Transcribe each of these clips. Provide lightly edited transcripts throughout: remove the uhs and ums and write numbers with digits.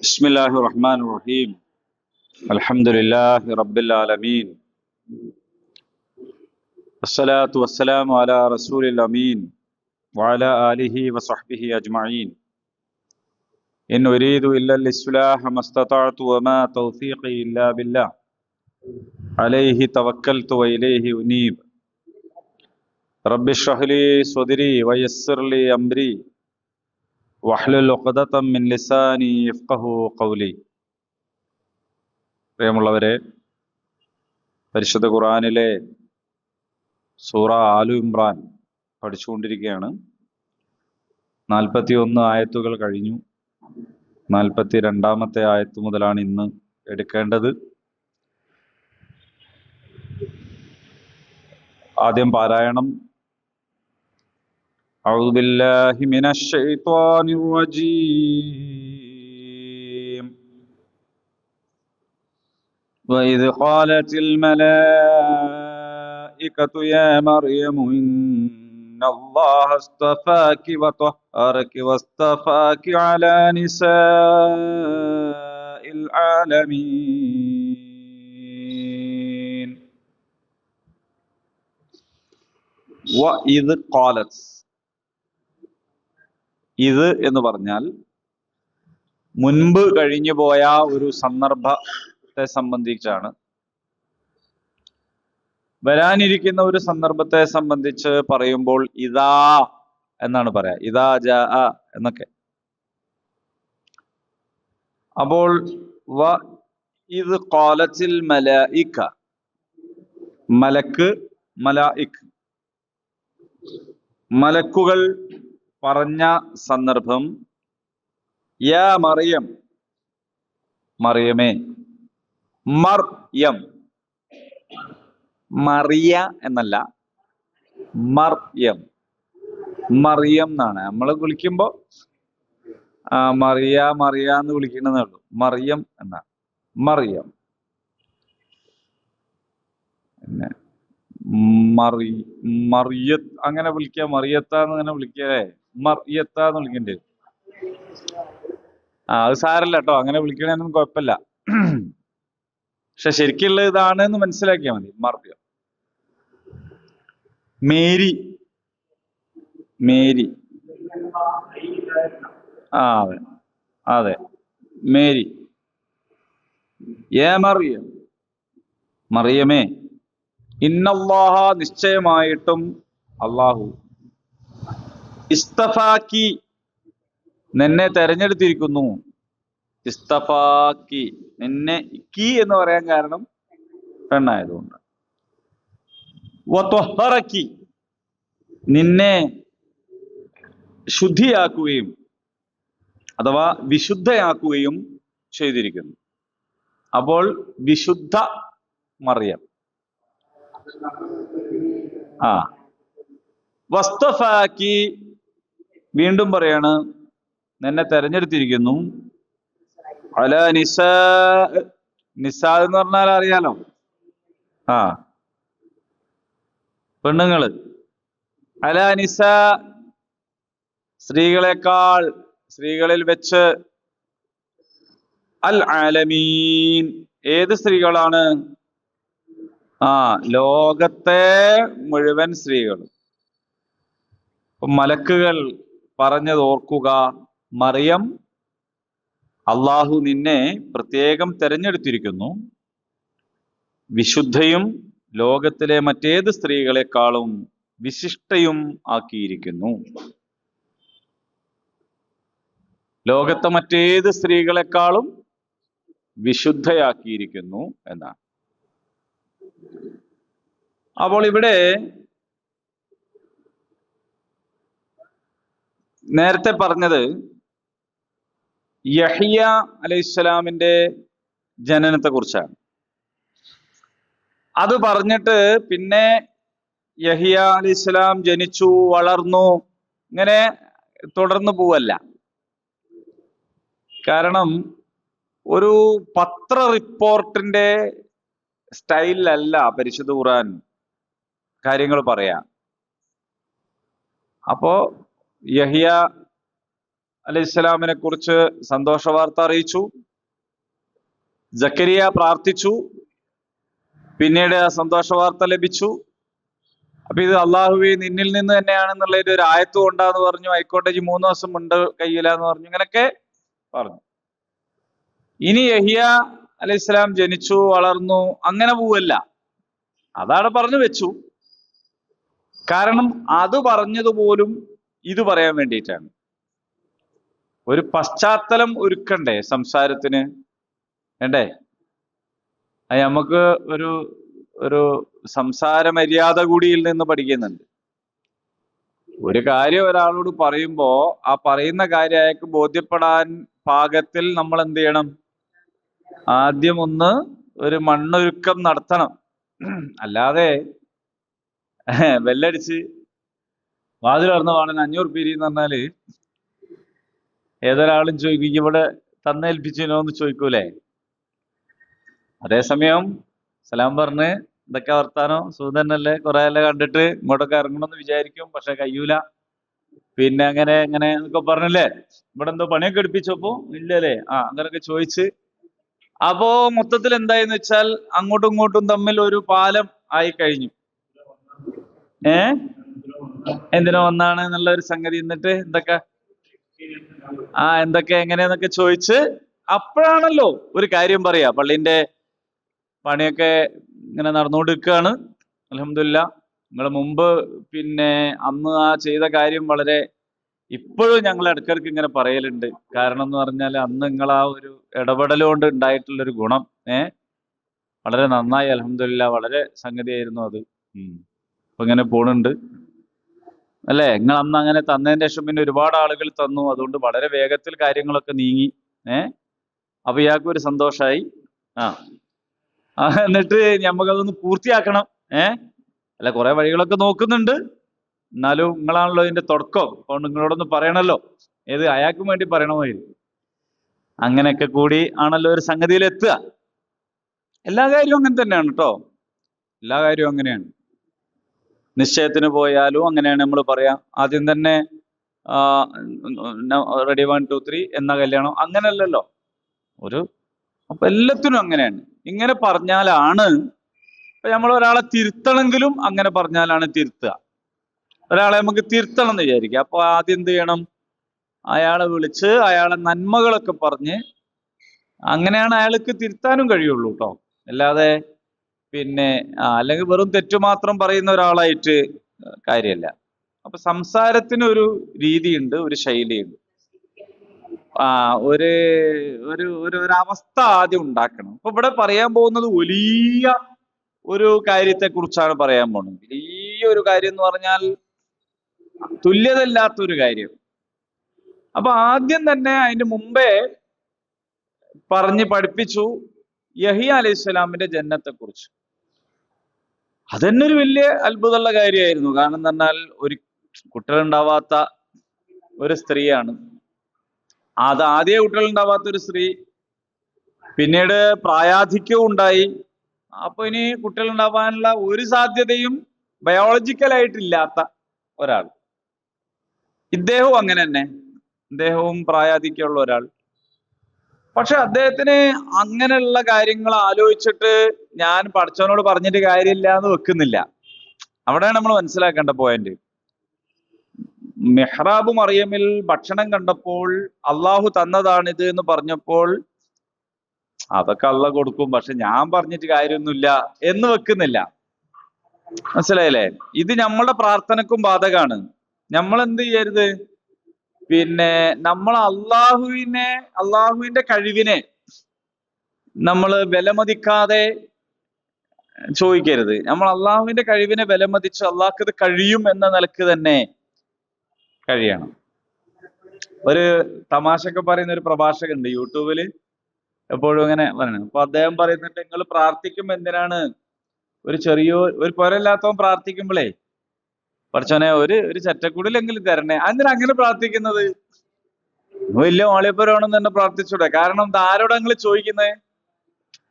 بسم الله الرحمن الرحيم الحمد لله رب العالمين والصلاة والسلام على رسول الأمين وعلى آله وصحبه أجمعين إن أريد إلا الإصلاح ما استطعت وما توفيقي إلا بالله عليه توكلت وإليه أنيب رب اشرح لي صدري ويسر لي أمري واحلل عقدة من لساني يفقهوا قولي. പ്രിയമുള്ളവരെ, പരിശുദ്ധ ഖുർആനിലെ സൂറ ആലു ഇമ്രാൻ പഠിച്ചുകൊണ്ടിരിക്കുകയാണ്. 41 ആയത്തുകൾ കഴിഞ്ഞു. 42ാമത്തെ ആയത്ത് മുതലാണ് ഇന്ന് എടുക്കേണ്ടത്. ആദ്യം പാരായണം. അഊദു ബില്ലാഹി മിനശ് ശൈത്വാനിർ റജീം. وإذ قالت الملائكة يا مريم إن الله اصطفاك وطهرك واصطفاك على نساء العالمين. وإذ قالت, ഇത് എന്ന് പറഞ്ഞാൽ മുൻപ് കഴിഞ്ഞു പോയ ഒരു സന്ദർഭത്തെ സംബന്ധിച്ചാണ്. വരാനിരിക്കുന്ന ഒരു സന്ദർഭത്തെ സംബന്ധിച്ച് പറയുമ്പോൾ ഇദാ എന്നാണ് പറയാ, ഇദാ ജാ എന്നൊക്കെ. അപ്പോൾ വ ഇദ് ഖാലത്തിൽ മലായിക, മലക്ക്, മലായിക്, മലക്കുകൾ പറഞ്ഞ സന്ദർഭം. യാ മറിയം, മറിയമേ. മർയം, മറിയ എന്നല്ല, മർയം. മറിയം എന്നാണ് നമ്മൾ വിളിക്കുമ്പോ. മറിയ മറിയ എന്ന് വിളിക്കുന്നതേ ഉള്ളൂ. മറിയം എന്നാണ്. മറിയം. പിന്നെ മറിയത്ത് അങ്ങനെ വിളിക്കുക, മറിയത്താന്ന് അങ്ങനെ വിളിക്കേ, മറിയത്താന്ന് വിളിക്കണ്ടേ. അത് സാരല്ല കേട്ടോ, അങ്ങനെ വിളിക്കണേനൊന്നും കുഴപ്പമില്ല. പക്ഷെ ശരിക്കുള്ള ഇതാണ് എന്ന് മനസ്സിലാക്കിയാൽ മതി. മറിയം. Mary, Mary. അതെ അതെ, മേരി. ഏ മറിയം, മറിയമേ. ഇന്നല്ലാഹ, നിശ്ചയമായിട്ടും അള്ളാഹു, ഇസ്തഫാക്കി, നിന്നെ തെരഞ്ഞെടുത്തിരിക്കുന്നു. ഇസ്തഫാക്കി, നിന്നെ കി എന്ന് പറയാൻ കാരണം പെണ്ണായതുകൊണ്ട്. വത്വഹറക്കി, നിന്നെ ശുദ്ധിയാക്കുകയും അഥവാ വിശുദ്ധയാക്കുകയും ചെയ്തിരിക്കുന്നു. അപ്പോൾ വിശുദ്ധ മറിയം. വസ്തഫാക്കി, വീണ്ടും പറയാണ്, നിന്നെ തെരഞ്ഞെടുത്തിരിക്കുന്നു. അല നിസാ, നിസാ എന്ന് പറഞ്ഞാൽ അറിയാലോ, പെണ്ണുങ്ങള്. അല നിസാ, സ്ത്രീകളെക്കാൾ, സ്ത്രീകളിൽ വെച്ച്. അൽ ആലമീൻ, ഏത് സ്ത്രീകളാണ്? ലോകത്തെ മുഴുവൻ സ്ത്രീകളും. മലക്കുകൾ പറഞ്ഞത് ഓർക്കുക, മറിയം, അള്ളാഹു നിന്നെ പ്രത്യേകം തെരഞ്ഞെടുത്തിരിക്കുന്നു, വിശുദ്ധയും ലോകത്തിലെ മറ്റേത് സ്ത്രീകളെക്കാളും വിശിഷ്ടയും ആക്കിയിരിക്കുന്നു. ലോകത്തെ മറ്റേത് സ്ത്രീകളെക്കാളും വിശുദ്ധയാക്കിയിരിക്കുന്നു എന്നാണ്. അപ്പോൾ ഇവിടെ നേരത്തെ പറഞ്ഞത് യഹ്യ അലൈഹിസ്സലാമിന്റെ ജനനത്തെ കുറിച്ചാണ്. അത് പറഞ്ഞിട്ട് പിന്നെ യഹ്യ അലൈഹിസ്സലാം ജനിച്ചു, വളർന്നു, ഇങ്ങനെ തുടർന്നു പോവല്ല. കാരണം ഒരു പത്ര റിപ്പോർട്ടിന്റെ സ്റ്റൈലിലല്ല പരിശുദ്ധ ഖുർആൻ കാര്യങ്ങൾ പറയാ. അപ്പോ യഹ്യ അലൈഹിസ്സലാമിനെ കുറിച്ച് സന്തോഷ വാർത്ത അറിയിച്ചു. ജക്കരിയ പ്രാർത്ഥിച്ചു, പിന്നീട് ആ സന്തോഷ വാർത്ത ലഭിച്ചു. അപ്പൊ ഇത് അള്ളാഹുവെ നിന്നിൽ നിന്ന് തന്നെയാണെന്നുള്ള ഒരു ആയത്ത് കൊണ്ടാന്ന് പറഞ്ഞു. ആയിക്കോട്ടെ, 3 ദിവസം ഉണ്ട് കയ്യിലാന്ന് പറഞ്ഞു. ഇങ്ങനൊക്കെ പറഞ്ഞു. ഇനി യഹിയ അലൈഹിസ്സലാം ജനിച്ചു, വളർന്നു, അങ്ങനെ പോവല്ല. അതാണ് പറഞ്ഞു വെച്ചു. കാരണം അത് പറഞ്ഞതുപോലും ഇത് പറയാൻ വേണ്ടിയിട്ടാണ്. ഒരു പശ്ചാത്തലം ഒരുക്കണ്ടേ സംസാരത്തിന്, വേണ്ടേ? അത് നമുക്ക് ഒരു ഒരു സംസാര മര്യാദ കൂടിയിൽ നിന്ന് പഠിക്കുന്നുണ്ട്. ഒരു കാര്യം ഒരാളോട് പറയുമ്പോ ആ പറയുന്ന കാര്യം അയാൾക്ക് ബോധ്യപ്പെടാൻ പാകത്തിൽ നമ്മൾ എന്ത് ചെയ്യണം? ആദ്യം ഒന്ന് ഒരു മണ്ണൊരുക്കം നടത്തണം. അല്ലാതെ വെല്ലടിച്ച് വാതിൽ തുറന്ന പാടൻ 500 ഉറുപ്പിക എന്ന് പറഞ്ഞാല് ഏതൊരാളും ചോദിക്കും, ഇവിടെ തന്നേൽപ്പിച്ചിനോ എന്ന് ചോദിക്കൂലേ? അതേസമയം സലാം പറഞ്ഞ് ഇതൊക്കെ വർത്താനോ സുഹൃതന്നല്ലേ, കുറെ എല്ലാം കണ്ടിട്ട് ഇങ്ങോട്ടൊക്കെ ഇറങ്ങണമെന്ന് വിചാരിക്കും, പക്ഷെ കഴിയൂല, പിന്നെ അങ്ങനെ അങ്ങനെ എന്നൊക്കെ പറഞ്ഞല്ലേ. ഇവിടെ എന്തോ പണിയൊക്കെ എടുപ്പിച്ചപ്പോ ഇല്ലല്ലേ, അങ്ങനൊക്കെ ചോദിച്ച്. അപ്പോ മൊത്തത്തിൽ എന്തായെന്ന് വെച്ചാൽ അങ്ങോട്ടും ഇങ്ങോട്ടും തമ്മിൽ ഒരു പാലം ആയി കഴിഞ്ഞു. എന്തിനോ ഒന്നാണ് എന്നുള്ള ഒരു സംഗതി. എന്നിട്ട് എന്തൊക്കെ എങ്ങനെയെന്നൊക്കെ ചോദിച്ച് അപ്പോഴാണല്ലോ ഒരു കാര്യം പറയാ. പള്ളീന്റെ പണിയൊക്കെ ഇങ്ങനെ നടന്നുകൊണ്ടിരിക്കുകയാണ്. അൽഹംദുലില്ലാ. നിങ്ങൾ മുമ്പ് പിന്നെ അന്ന് ചെയ്ത കാര്യം വളരെ ഇപ്പോഴും ഞങ്ങൾ ഇടയ്ക്കിടയ്ക്ക് ഇങ്ങനെ പറയലുണ്ട്. കാരണം എന്ന് പറഞ്ഞാൽ അന്ന് നിങ്ങൾ ഒരു ഇടപെടൽ കൊണ്ട് ഉണ്ടായിട്ടുള്ളൊരു ഗുണം വളരെ നന്നായി. അൽഹംദുലില്ലാ. വളരെ സംഗതിയായിരുന്നു അത്. അപ്പൊ ഇങ്ങനെ പോണുണ്ട് അല്ലേ? നിങ്ങൾ അന്ന് അങ്ങനെ തന്നതിന്റെ ശേഷം പിന്നെ ഒരുപാട് ആളുകൾ തന്നു. അതുകൊണ്ട് വളരെ വേഗത്തിൽ കാര്യങ്ങളൊക്കെ നീങ്ങി. അപ്പൊ ഇയാൾക്കും ഒരു സന്തോഷായി. എന്നിട്ട് നമുക്കതൊന്ന് പൂർത്തിയാക്കണം. അല്ല, കുറെ വഴികളൊക്കെ നോക്കുന്നുണ്ട്. എന്നാലും നിങ്ങളാണല്ലോ ഇതിന്റെ തുടക്കം. അപ്പൊ നിങ്ങളോടൊന്ന് പറയണല്ലോ. അയാൾക്കും വേണ്ടി പറയണമായിരുന്നു. അങ്ങനെയൊക്കെ കൂടി ആണല്ലോ ഒരു സംഗതിയിൽ എത്തുക. എല്ലാ കാര്യവും അങ്ങനെ തന്നെയാണ് കേട്ടോ. എല്ലാ കാര്യവും അങ്ങനെയാണ്. നിശ്ചയത്തിന് പോയാലും അങ്ങനെയാണ് നമ്മൾ പറയാം. ആദ്യം തന്നെ റെഡി 1 2 3 എന്ന കല്യാണം, അങ്ങനെയല്ലല്ലോ. അപ്പൊ എല്ലാത്തിനും അങ്ങനെയാണ്. ഇങ്ങനെ പറഞ്ഞാലാണ് നമ്മൾ ഒരാളെ തിരുത്തണമെങ്കിലും അങ്ങനെ പറഞ്ഞാലാണ് തിരുത്തുക. ഒരാളെ നമുക്ക് തിരുത്തണം എന്ന് വിചാരിക്കുക. അപ്പൊ ആദ്യം എന്ത് ചെയ്യണം? അയാളെ വിളിച്ച് അയാളെ നന്മകളൊക്കെ പറഞ്ഞ്, അങ്ങനെയാണ് അയാൾക്ക് തിരുത്താനും കഴിയുള്ളൂ കേട്ടോ. അല്ലാതെ പിന്നെ അല്ലെങ്കിൽ വെറും തെറ്റു മാത്രം പറയുന്ന ഒരാളായിട്ട് കാര്യമല്ല. അപ്പൊ സംസാരത്തിന് ഒരു രീതിയുണ്ട്, ഒരു ശൈലിയുണ്ട്. ഒരു ഒരു ഒരു അവസ്ഥ ആദ്യം ഉണ്ടാക്കണം. അപ്പൊ ഇവിടെ പറയാൻ പോകുന്നത് വലിയ ഒരു കാര്യത്തെ കുറിച്ചാണ് പറയാൻ പോകുന്നത്. വലിയ ഒരു കാര്യം എന്ന് പറഞ്ഞാൽ തുല്യതയില്ലാത്തൊരു കാര്യം. അപ്പൊ ആദ്യം തന്നെ അതിന് മുമ്പേ പറഞ്ഞ് പഠിപ്പിച്ചു യഹിയ അലൈഹിസ്സലാമിന്റെ ജന്നത്തെ കുറിച്ച്. അതന്നെ ഒരു വലിയ അത്ഭുതമുള്ള കാര്യമായിരുന്നു. കാരണം എന്ന് പറഞ്ഞാൽ ഒരു കുട്ടികളുണ്ടാവാത്ത ഒരു സ്ത്രീയാണ്. ആദ്യ കുട്ടികളുണ്ടാവാത്ത ഒരു സ്ത്രീ, പിന്നീട് പ്രായാധിക്യവും ഉണ്ടായി. അപ്പൊ ഇനി കുട്ടികളുണ്ടാവാനുള്ള ഒരു സാധ്യതയും ബയോളജിക്കലായിട്ടില്ലാത്ത ഒരാൾ. ഇദ്ദേഹവും അങ്ങനെ തന്നെ, ഇദ്ദേഹവും പ്രായാധിക്യമുള്ള ഒരാൾ. പക്ഷെ അദ്ദേഹത്തിന് അങ്ങനെയുള്ള കാര്യങ്ങൾ ആലോചിച്ചിട്ട് ഞാൻ പഠിച്ചവനോട് പറഞ്ഞിട്ട് കാര്യമില്ല എന്ന് വെക്കുന്നില്ല. അവിടെയാണ് നമ്മൾ മനസ്സിലാക്കേണ്ട പോയിന്റ്. മെഹ്റാബ് മറിയമിൽ ഭക്ഷണം കണ്ടപ്പോൾ അള്ളാഹു തന്നതാണിത് എന്ന് പറഞ്ഞപ്പോൾ അതൊക്കെ അള്ളാഹ് കൊടുക്കും, പക്ഷെ ഞാൻ പറഞ്ഞിട്ട് കാര്യമൊന്നുമില്ല എന്ന് വെക്കുന്നില്ല. മനസ്സിലായില്ലേ? ഇത് നമ്മളുടെ പ്രാർത്ഥനക്കും ബാധകമാണ്. നമ്മൾ എന്ത് ചെയ്യരുത്? പിന്നെ നമ്മൾ അള്ളാഹുവിന്റെ കഴിവിനെ നമ്മൾ വിലമതിക്കാതെ ചോദിക്കരുത്. നമ്മൾ അള്ളാഹുവിന്റെ കഴിവിനെ വിലമതിച്ച് അള്ളാഹ്ക്ക് ഇത് കഴിയും എന്ന നിലക്ക് തന്നെ കഴിയണം. ഒരു തമാശയൊക്കെ പറയുന്ന ഒരു പ്രഭാഷകനുണ്ട് യൂട്യൂബില്, എപ്പോഴും ഇങ്ങനെ പറയണം. അപ്പൊ അദ്ദേഹം പറയുന്നുണ്ട്, നിങ്ങൾ പ്രാർത്ഥിക്കുമ്പോ എന്തിനാണ് ഒരു പൊരല്ലാത്തവൻ പ്രാർത്ഥിക്കുമ്പോഴേ പഠിച്ചോനെ ഒരു ചെറ്റക്കുടിലെങ്കിലും തരണേ, എന്തിനാ അങ്ങനെ പ്രാർത്ഥിക്കുന്നത്? വലിയ ഓളിയപ്പുരമാണെന്ന് തന്നെ പ്രാർത്ഥിച്ചൂടെ? കാരണം ആരോടാ നിങ്ങൾ ചോദിക്കുന്നത്?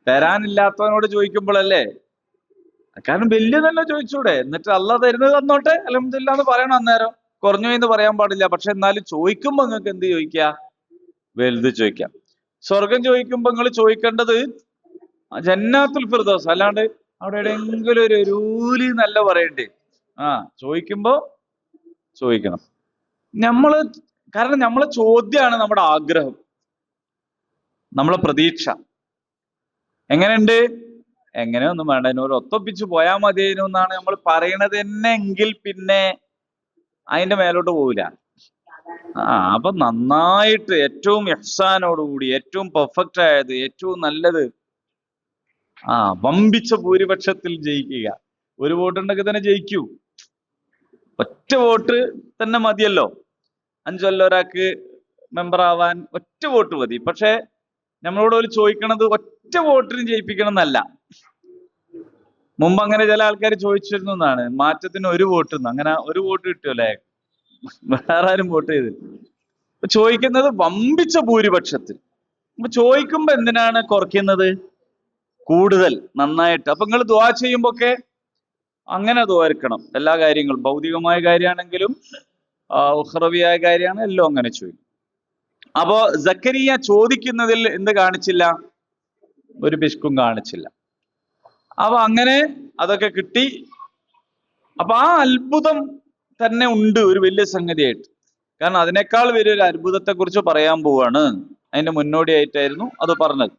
തരാനില്ലാത്തവനോട് ചോദിക്കുമ്പോഴല്ലേ. കാരണം വലിയ തന്നെ ചോദിച്ചൂടെ? എന്നിട്ട് അള്ളാഹ് തരുന്നത് തന്നോട്ടെ, അൽഹംദുലില്ലാ എന്ന് പറയണം അന്നേരം. കുറഞ്ഞു എന്ന് പറയാൻ പാടില്ല. പക്ഷെ എന്നാലും ചോദിക്കുമ്പോ നിങ്ങൾക്ക് എന്ത് ചോദിക്കുക? വലുത് ചോദിക്കാം. സ്വർഗം ചോദിക്കുമ്പോ നിങ്ങൾ ചോദിക്കേണ്ടത് ജന്നാത്തുൽ ഫിർദൗസ്, അല്ലാണ്ട് അവിടെ എവിടെയെങ്കിലും ഒരു രൂലി എന്നല്ല പറയണ്ടേ. ചോദിക്കുമ്പോ ചോദിക്കണം. കാരണം നമ്മളെ ചോദ്യമാണ് നമ്മുടെ ആഗ്രഹം, നമ്മളെ പ്രതീക്ഷ. എങ്ങനെയുണ്ട്? എങ്ങനെയൊന്നും വേണ്ട, എന്നോട് ഒത്തൊപ്പിച്ച് പോയാൽ മതിയേനു എന്നാണ് നമ്മൾ പറയണത് തന്നെ എങ്കിൽ പിന്നെ അതിന്റെ മേലോട്ട് പോവില്ല. അപ്പൊ നന്നായിട്ട് ഏറ്റവും ഇഹ്സാനോടുകൂടി ഏറ്റവും പെർഫെക്റ്റ് ആയത് ഏറ്റവും നല്ലത് വമ്പിച്ച ഭൂരിപക്ഷത്തിൽ ജയിക്കുക. ഒരു വോട്ടുണ്ടെങ്കിൽ തന്നെ ജയിക്കൂ. ഒറ്റ വോട്ട് തന്നെ മതിയല്ലോ. 5 കൊല്ലം ഒരാൾക്ക് മെമ്പർ ആവാൻ ഒറ്റ വോട്ട് മതി. പക്ഷെ നമ്മളോട് ഒരു ചോദിക്കണത് ഒറ്റ വോട്ടിന് ജയിപ്പിക്കണം എന്നല്ല. മുമ്പ് അങ്ങനെ ചില ആൾക്കാർ ചോദിച്ചിരുന്നു എന്നാണ്, മാറ്റത്തിന് ഒരു വോട്ട് അങ്ങനെ ഒരു വോട്ട് കിട്ടുമല്ലേ, വേറെ ആരും വോട്ട് ചെയ്ത്. ചോദിക്കുന്നത് വമ്പിച്ച ഭൂരിപക്ഷത്തിൽ. അപ്പൊ ചോദിക്കുമ്പോ എന്തിനാണ് കുറയ്ക്കുന്നത്? കൂടുതൽ നന്നായിട്ട്. അപ്പൊ നിങ്ങൾ ദുആ ചെയ്യുമ്പോ ഒക്കെ അങ്ങനെ ദ്വാരിക്കണം. എല്ലാ കാര്യങ്ങളും, ഭൗതികമായ കാര്യമാണെങ്കിലും ഉഖ്റവിയായ കാര്യമാണ്, എല്ലാം അങ്ങനെ ചോദിക്കും. അപ്പോ സക്കരിയ ചോദിക്കുന്നതിൽ എന്ത് കാണിച്ചില്ല? ഒരു പിശുക്കും കാണിച്ചില്ല. അപ്പൊ അങ്ങനെ അതൊക്കെ കിട്ടി. അപ്പൊ ആ അത്ഭുതം തന്നെ ഉണ്ട് ഒരു വലിയ സംഗതിയായിട്ട്. കാരണം അതിനേക്കാൾ വലിയൊരു അത്ഭുതത്തെ കുറിച്ച് പറയാൻ പോവാണ്. അതിന്റെ മുന്നോടിയായിട്ടായിരുന്നു അത് പറഞ്ഞത്.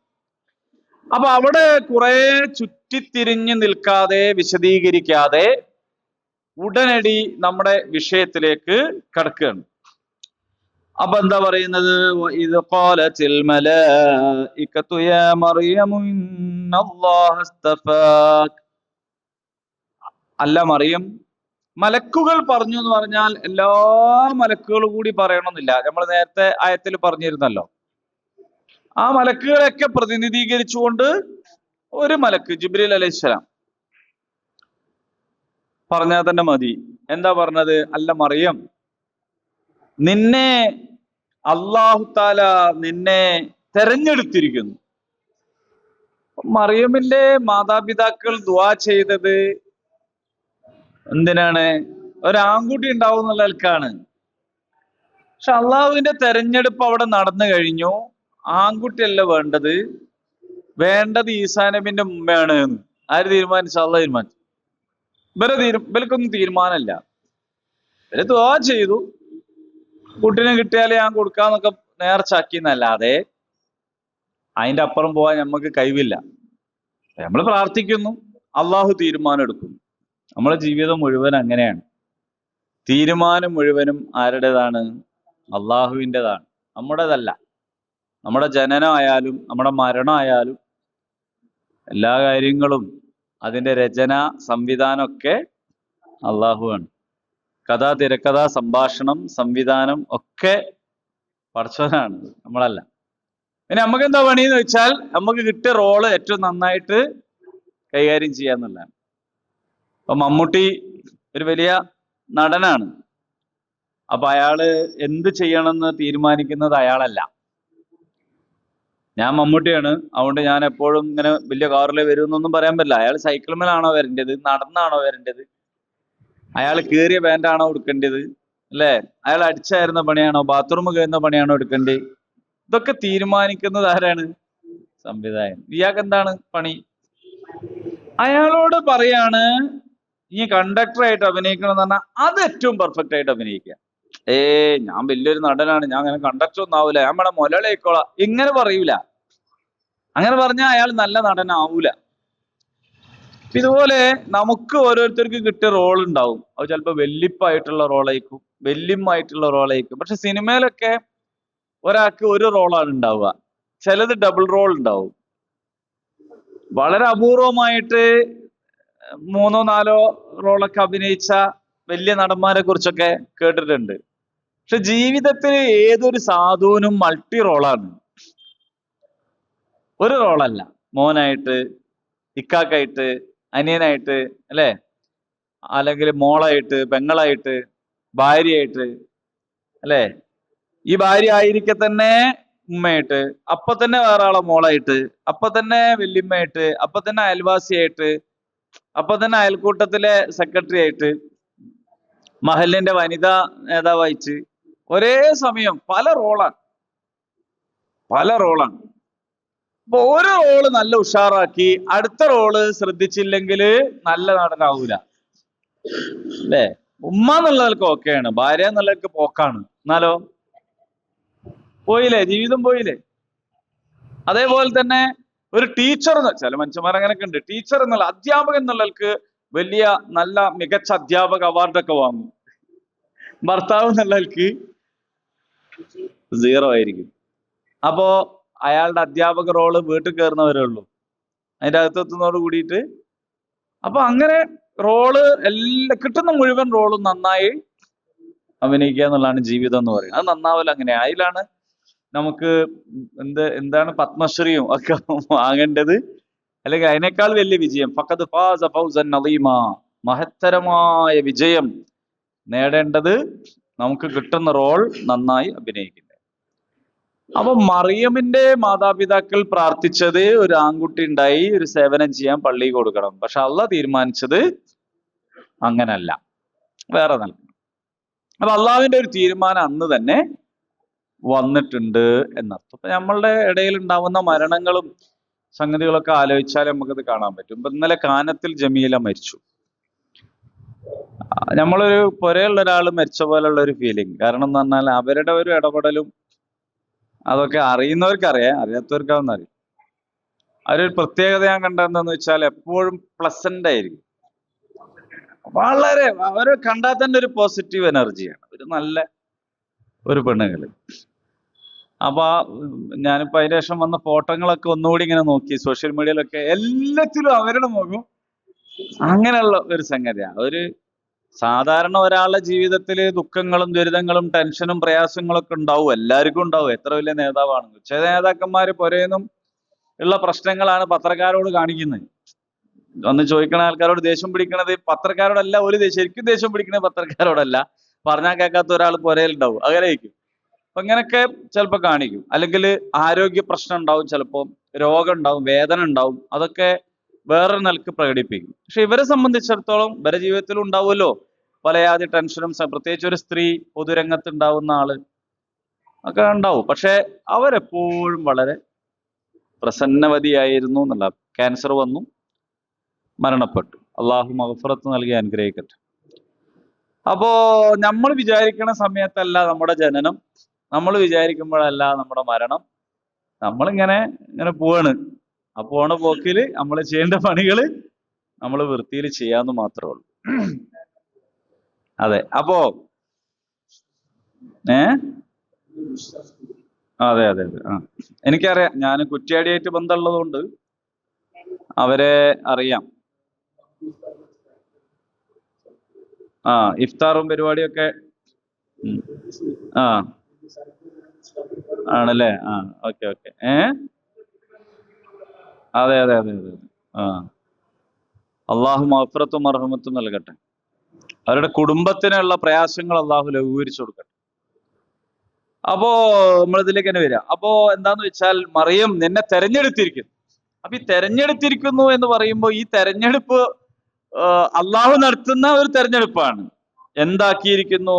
അപ്പൊ അവിടെ കുറെ ചുറ്റിത്തിരിഞ്ഞ് നിൽക്കാതെ, വിശദീകരിക്കാതെ ഉടനടി നമ്മുടെ വിഷയത്തിലേക്ക് കടക്കുകയാണ്. അപ്പൊ എന്താ പറയുന്നത്? ഇത് ഖാലത്തിൽ മലായികതു യാ മറിയമു ഇന്നല്ലാഹ അസ്തഫാക്. അല്ല മറിയം, മലക്കുകൾ പറഞ്ഞു എന്ന് പറഞ്ഞാൽ എല്ലാ മലക്കുകളും കൂടി പറയണമെന്നില്ല. നമ്മൾ നേരത്തെ ആയത്തിൽ പറഞ്ഞിരുന്നല്ലോ. ആ മലക്കുകളെയൊക്കെ പ്രതിനിധീകരിച്ചുകൊണ്ട് ഒരു മലക്ക്, ജിബ്രീൽ അലൈഹിസ്സലാം പറഞ്ഞാൽ തന്നെ മതി. എന്താ പറഞ്ഞത്? അല്ല മറിയം, നിന്നെ അല്ലാഹു തആല നിന്നെ തെരഞ്ഞെടുത്തിരിക്കുന്നു. മറിയമിന്റെ മാതാപിതാക്കൾ ദുആ ചെയ്തത് എന്തിനാണ്? ഒരാൺകുട്ടി ഉണ്ടാവും എന്നുള്ള നിലക്കാണ്. പക്ഷെ അള്ളാഹുവിന്റെ തെരഞ്ഞെടുപ്പ് അവിടെ നടന്നു കഴിഞ്ഞു. ആൺകുട്ടിയല്ല വേണ്ടത്, വേണ്ടത് ഈസാ നബിന്റെ ഉമ്മയാണ്. ആര് തീരുമാനിച്ചു? അള്ളാഹ് തീരുമാനിച്ചു. ഇവർക്കൊന്നും തീരുമാനമല്ല. ഇവര് ദുആ ചെയ്തു, കുട്ടിനെ കിട്ടിയാലേ ഞാൻ കൊടുക്കാന്നൊക്കെ നേർച്ചാക്കിന്നല്ലാതെ അതിന്റെ അപ്പുറം പോകാൻ നമുക്ക് കഴിവില്ല. നമ്മൾ പ്രാർത്ഥിക്കുന്നു, അള്ളാഹു തീരുമാനം എടുക്കുന്നു. നമ്മളെ ജീവിതം മുഴുവൻ അങ്ങനെയാണ്. തീരുമാനം മുഴുവനും ആരുടേതാണ്? അള്ളാഹുവിൻ്റെതാണ്, നമ്മുടേതല്ല. നമ്മുടെ ജനനമായാലും നമ്മുടെ മരണമായാലും എല്ലാ കാര്യങ്ങളും അതിന്റെ രചന സംവിധാനമൊക്കെ അള്ളാഹുവാണ്. കഥ, തിരക്കഥ, സംഭാഷണം, സംവിധാനം ഒക്കെ പടച്ചവനാണ്, നമ്മളല്ല. പിന്നെ നമുക്ക് എന്താ പണിയെന്ന് വെച്ചാൽ നമുക്ക് കിട്ടിയ റോള് ഏറ്റവും നന്നായിട്ട് കൈകാര്യം ചെയ്യാന്നുള്ളതാണ്. അപ്പൊ മമ്മൂട്ടി ഒരു വലിയ നടനാണ്. അപ്പൊ അയാള് എന്ത് ചെയ്യണമെന്ന് തീരുമാനിക്കുന്നത് അയാളല്ല. ഞാൻ മമ്മൂട്ടിയാണ്, അതുകൊണ്ട് ഞാൻ എപ്പോഴും ഇങ്ങനെ വലിയ കാറിൽ വരുമെന്നൊന്നും പറയാൻ പറ്റില്ല. അയാൾ സൈക്കിൾമേലാണോ വരേണ്ടത്, നടന്നാണോ വരേണ്ടത്, അയാൾ കീറിയ പാൻ്റാണോ എടുക്കേണ്ടത്, അല്ലേ? അയാൾ അടിച്ചായിരുന്ന പണിയാണോ, ബാത്റൂം കയറുന്ന പണിയാണോ എടുക്കേണ്ടത്? ഇതൊക്കെ തീരുമാനിക്കുന്നത് ആരാണ്? സംവിധായകൻ. ഇയാൾക്ക് എന്താണ് പണി? അയാളോട് പറയാണ് ഈ കണ്ടക്ടറായിട്ട് അഭിനയിക്കണം എന്ന് പറഞ്ഞാൽ അത് ഏറ്റവും പെർഫെക്റ്റ് ആയിട്ട് അഭിനയിക്കുക. ഞാൻ വലിയൊരു നടനാണ്, ഞാൻ അങ്ങനെ കണ്ടക്ടർ ഒന്നും ആവൂല, ഞാൻ ഇവിടെ മുലളയിക്കോളാം, ഇങ്ങനെ പറയൂല. അങ്ങനെ പറഞ്ഞാൽ അയാൾ നല്ല നടനാവൂല. ഇതുപോലെ നമുക്ക് ഓരോരുത്തർക്ക് കിട്ടിയ റോൾ ഉണ്ടാവും. അത് ചിലപ്പോൾ വെല്ലിപ്പായിട്ടുള്ള റോളായിരിക്കും, വെല്ലിമ്മായിട്ടുള്ള റോളായിരിക്കും. പക്ഷെ സിനിമയിലൊക്കെ ഒരാൾക്ക് ഒരു റോളാണ് ഉണ്ടാവുക, ചിലത് ഡബിൾ റോൾ ഉണ്ടാവും. വളരെ അപൂർവമായിട്ട് 3 or 4 റോളൊക്കെ അഭിനയിച്ച വലിയ നടന്മാരെ കുറിച്ചൊക്കെ കേട്ടിട്ടുണ്ട്. പക്ഷെ ജീവിതത്തിൽ ഏതൊരു സാധുവിനും മൾട്ടി റോളാണ്, ഒരു റോളല്ല. മോനായിട്ട്, ഇക്കാക്കായിട്ട്, അനിയനായിട്ട്, അല്ലെ? അല്ലെങ്കിൽ മോളായിട്ട്, പെങ്ങളായിട്ട്, ഭാര്യയായിട്ട്, അല്ലെ? ഈ ഭാര്യ ആയിരിക്കെ തന്നെ ഉമ്മയായിട്ട്, അപ്പൊ തന്നെ വേറെ ആളെ മോളായിട്ട്, അപ്പൊ തന്നെ വല്യമ്മയായിട്ട്, അപ്പൊ തന്നെ അയൽവാസിയായിട്ട്, അപ്പൊ തന്നെ അയൽക്കൂട്ടത്തിലെ സെക്രട്ടറി ആയിട്ട്, മഹലിന്റെ വനിതാ നേതാവായിട്ട് ഒരേ സമയം പല റോളാണ്. അപ്പൊ ഒരു റോള് നല്ല ഉഷാറാക്കി അടുത്ത റോള് ശ്രദ്ധിച്ചില്ലെങ്കിൽ നല്ല നടനാവൂല അല്ലേ? ഉമ്മ എന്നുള്ളവർക്ക് ഓക്കെയാണ്, ഭാര്യ എന്നുള്ളവർക്ക് പോക്കാണ്. എന്നാലോ പോയില്ലേ, ജീവിതം പോയില്ലേ. അതേപോലെ തന്നെ ഒരു ടീച്ചർ ചില മനുഷ്യന്മാർ അങ്ങനെയൊക്കെ ഉണ്ട്. ടീച്ചർ എന്നുള്ള അധ്യാപകൻ എന്നുള്ളവർക്ക് വലിയ നല്ല മികച്ച അധ്യാപക അവാർഡൊക്കെ വാങ്ങും. ഭർത്താവ് എന്നുള്ളവർക്ക് 0 ആയിരിക്കും. അപ്പോ അയാളുടെ അധ്യാപക റോള് വീട്ടിൽ കയറുന്നവരേ ഉള്ളൂ, അതിന്റെ അകത്തെത്തുന്നതോട് കൂടിയിട്ട്. അപ്പൊ അങ്ങനെ റോള് കിട്ടുന്ന മുഴുവൻ റോളും നന്നായി അഭിനയിക്കുക എന്നുള്ളതാണ് ജീവിതം എന്ന് പറയുന്നത്. അത് നന്നാവല്ല അങ്ങനെ. അതിലാണ് നമുക്ക് എന്താണ് പത്മശ്രീയും ഒക്കെ വാങ്ങേണ്ടത്, അല്ലെങ്കിൽ അതിനേക്കാൾ വലിയ വിജയം. ഫഖദ് ഫാസ ഫൗസൻ അദീമാ, മഹത്തരമായ വിജയം നേടേണ്ടത് നമുക്ക് കിട്ടുന്ന റോൾ നന്നായി അഭിനയിക്കുന്നത്. അപ്പൊ മറിയമിന്റെ മാതാപിതാക്കൾ പ്രാർത്ഥിച്ചത് ഒരു ആൺകുട്ടി ഉണ്ടായി ഒരു സേവനം ചെയ്യാൻ പള്ളി കൊടുക്കണം. പക്ഷെ അള്ളാഹ് തീരുമാനിച്ചത് അങ്ങനല്ല, വേറെ നൽകണം. അപ്പൊ അള്ളാഹുവിന്റെ ഒരു തീരുമാനം അന്ന് തന്നെ വന്നിട്ടുണ്ട് എന്നർത്ഥം. അപ്പൊ നമ്മളുടെ ഇടയിൽ ഉണ്ടാവുന്ന മരണങ്ങളും സംഗതികളൊക്കെ ആലോചിച്ചാൽ നമുക്കത് കാണാൻ പറ്റും. ഇപ്പൊ ഇന്നലെ കാനത്തിൽ ജമീല മരിച്ചു. നമ്മളൊരു പുരയുള്ള ഒരാൾ മരിച്ച പോലുള്ള ഒരു ഫീലിംഗ്. കാരണം എന്ന് പറഞ്ഞാൽ അവരുടെ ഒരു ഇടപെടലും അതൊക്കെ അറിയുന്നവർക്ക് അറിയാം, അറിയാത്തവർക്കാവുന്ന അറിയും. അവരൊരു പ്രത്യേകത ഞാൻ കണ്ടതെന്ന് വെച്ചാൽ എപ്പോഴും പ്ലസന്റ് ആയിരിക്കും. വളരെ അവരെ കണ്ടാൽ തന്നെ ഒരു പോസിറ്റീവ് എനർജിയാണ്, ഒരു നല്ല ഒരു പെണ്ണുങ്ങള്. അപ്പൊ ഞാനിപ്പോ അതിന് ശേഷം വന്ന ഫോട്ടോകളൊക്കെ ഒന്നുകൂടി ഇങ്ങനെ നോക്കി സോഷ്യൽ മീഡിയയിലൊക്കെ, എല്ലാത്തിലും അവരുടെ മുഖം അങ്ങനെയുള്ള ഒരു സംഗതിയാണ്. ഒരു സാധാരണ ഒരാളുടെ ജീവിതത്തിൽ ദുഃഖങ്ങളും ദുരിതങ്ങളും ടെൻഷനും പ്രയാസങ്ങളൊക്കെ ഉണ്ടാവും, എല്ലാവർക്കും ഉണ്ടാവും, എത്ര വലിയ നേതാവാണെന്ന്. ചില നേതാക്കന്മാര് പുരേന്നും ഉള്ള പ്രശ്നങ്ങളാണ് പത്രക്കാരോട് കാണിക്കുന്നത്. ഒന്ന് ചോദിക്കണ ആൾക്കാരോട് ദേഷ്യം പിടിക്കണത് പത്രക്കാരോടല്ല, ശരിക്കും ദേഷ്യം പിടിക്കണത് പത്രക്കാരോടല്ല, പറഞ്ഞാൽ കേൾക്കാത്ത ഒരാൾ പുരയിലുണ്ടാവും, അങ്ങനെയായിരിക്കും. അപ്പൊ ഇങ്ങനെയൊക്കെ ചിലപ്പോൾ കാണിക്കും. അല്ലെങ്കിൽ ആരോഗ്യ പ്രശ്നം ഉണ്ടാവും, ചിലപ്പോൾ രോഗം ഉണ്ടാവും, വേദന ഉണ്ടാവും, അതൊക്കെ വേറൊരു നിലക്ക് പ്രകടിപ്പിക്കും. പക്ഷെ ഇവരെ സംബന്ധിച്ചിടത്തോളം ഇവരെ ജീവിതത്തിൽ ഉണ്ടാവുമല്ലോ പലയാതി ടെൻഷനും, പ്രത്യേകിച്ച് ഒരു സ്ത്രീ പൊതുരംഗത്ത് ഉണ്ടാവുന്ന ആള് ഒക്കെ ഉണ്ടാവും. പക്ഷെ അവരെപ്പോഴും വളരെ പ്രസന്നവതിയായിരുന്നു എന്നുള്ള. ക്യാൻസർ വന്നു, മരണപ്പെട്ടു. അള്ളാഹു മഗ്ഫിറത്ത് നൽകി അനുഗ്രഹിക്കട്ടെ. അപ്പോ നമ്മൾ വിചാരിക്കണ സമയത്തല്ല നമ്മുടെ ജനനം, നമ്മൾ വിചാരിക്കുമ്പോഴല്ല നമ്മുടെ മരണം. നമ്മളിങ്ങനെ പോവാണ്. ആ പോണ പോക്കില് നമ്മൾ ചെയ്യേണ്ട പണികള് നമ്മൾ വൃത്തിയിൽ ചെയ്യാന്ന് മാത്രമേ ഉള്ളൂ. അതെ. അപ്പോ അതെ അതെ അതെ ആ എനിക്കറിയാം. ഞാൻ കുറ്റ്യാടിയായിട്ട് ബന്ധമുള്ളത് കൊണ്ട് അവരെ അറിയാം. ഇഫ്താറും പരിപാടിയൊക്കെ ആണല്ലേ. Okay okay. അതെ അതെ അതെ അതെ അള്ളാഹു മഗ്ഫിറത്തും മർഹമത്തും നൽകട്ടെ. അവരുടെ കുടുംബത്തിനുള്ള പ്രയാസങ്ങൾ അള്ളാഹു ലഘൂകരിച്ചു കൊടുക്കട്ടെ. അപ്പോ നമ്മളിതിലേക്ക് തന്നെ വരിക. അപ്പോ എന്താന്ന് വെച്ചാൽ മറിയം നിന്നെ തെരഞ്ഞെടുത്തിരിക്കുന്നു. അപ്പൊ ഈ തെരഞ്ഞെടുത്തിരിക്കുന്നു എന്ന് പറയുമ്പോൾ ഈ തെരഞ്ഞെടുപ്പ് അള്ളാഹു നടത്തുന്ന ഒരു തെരഞ്ഞെടുപ്പാണ്. എന്താക്കിയിരിക്കുന്നു?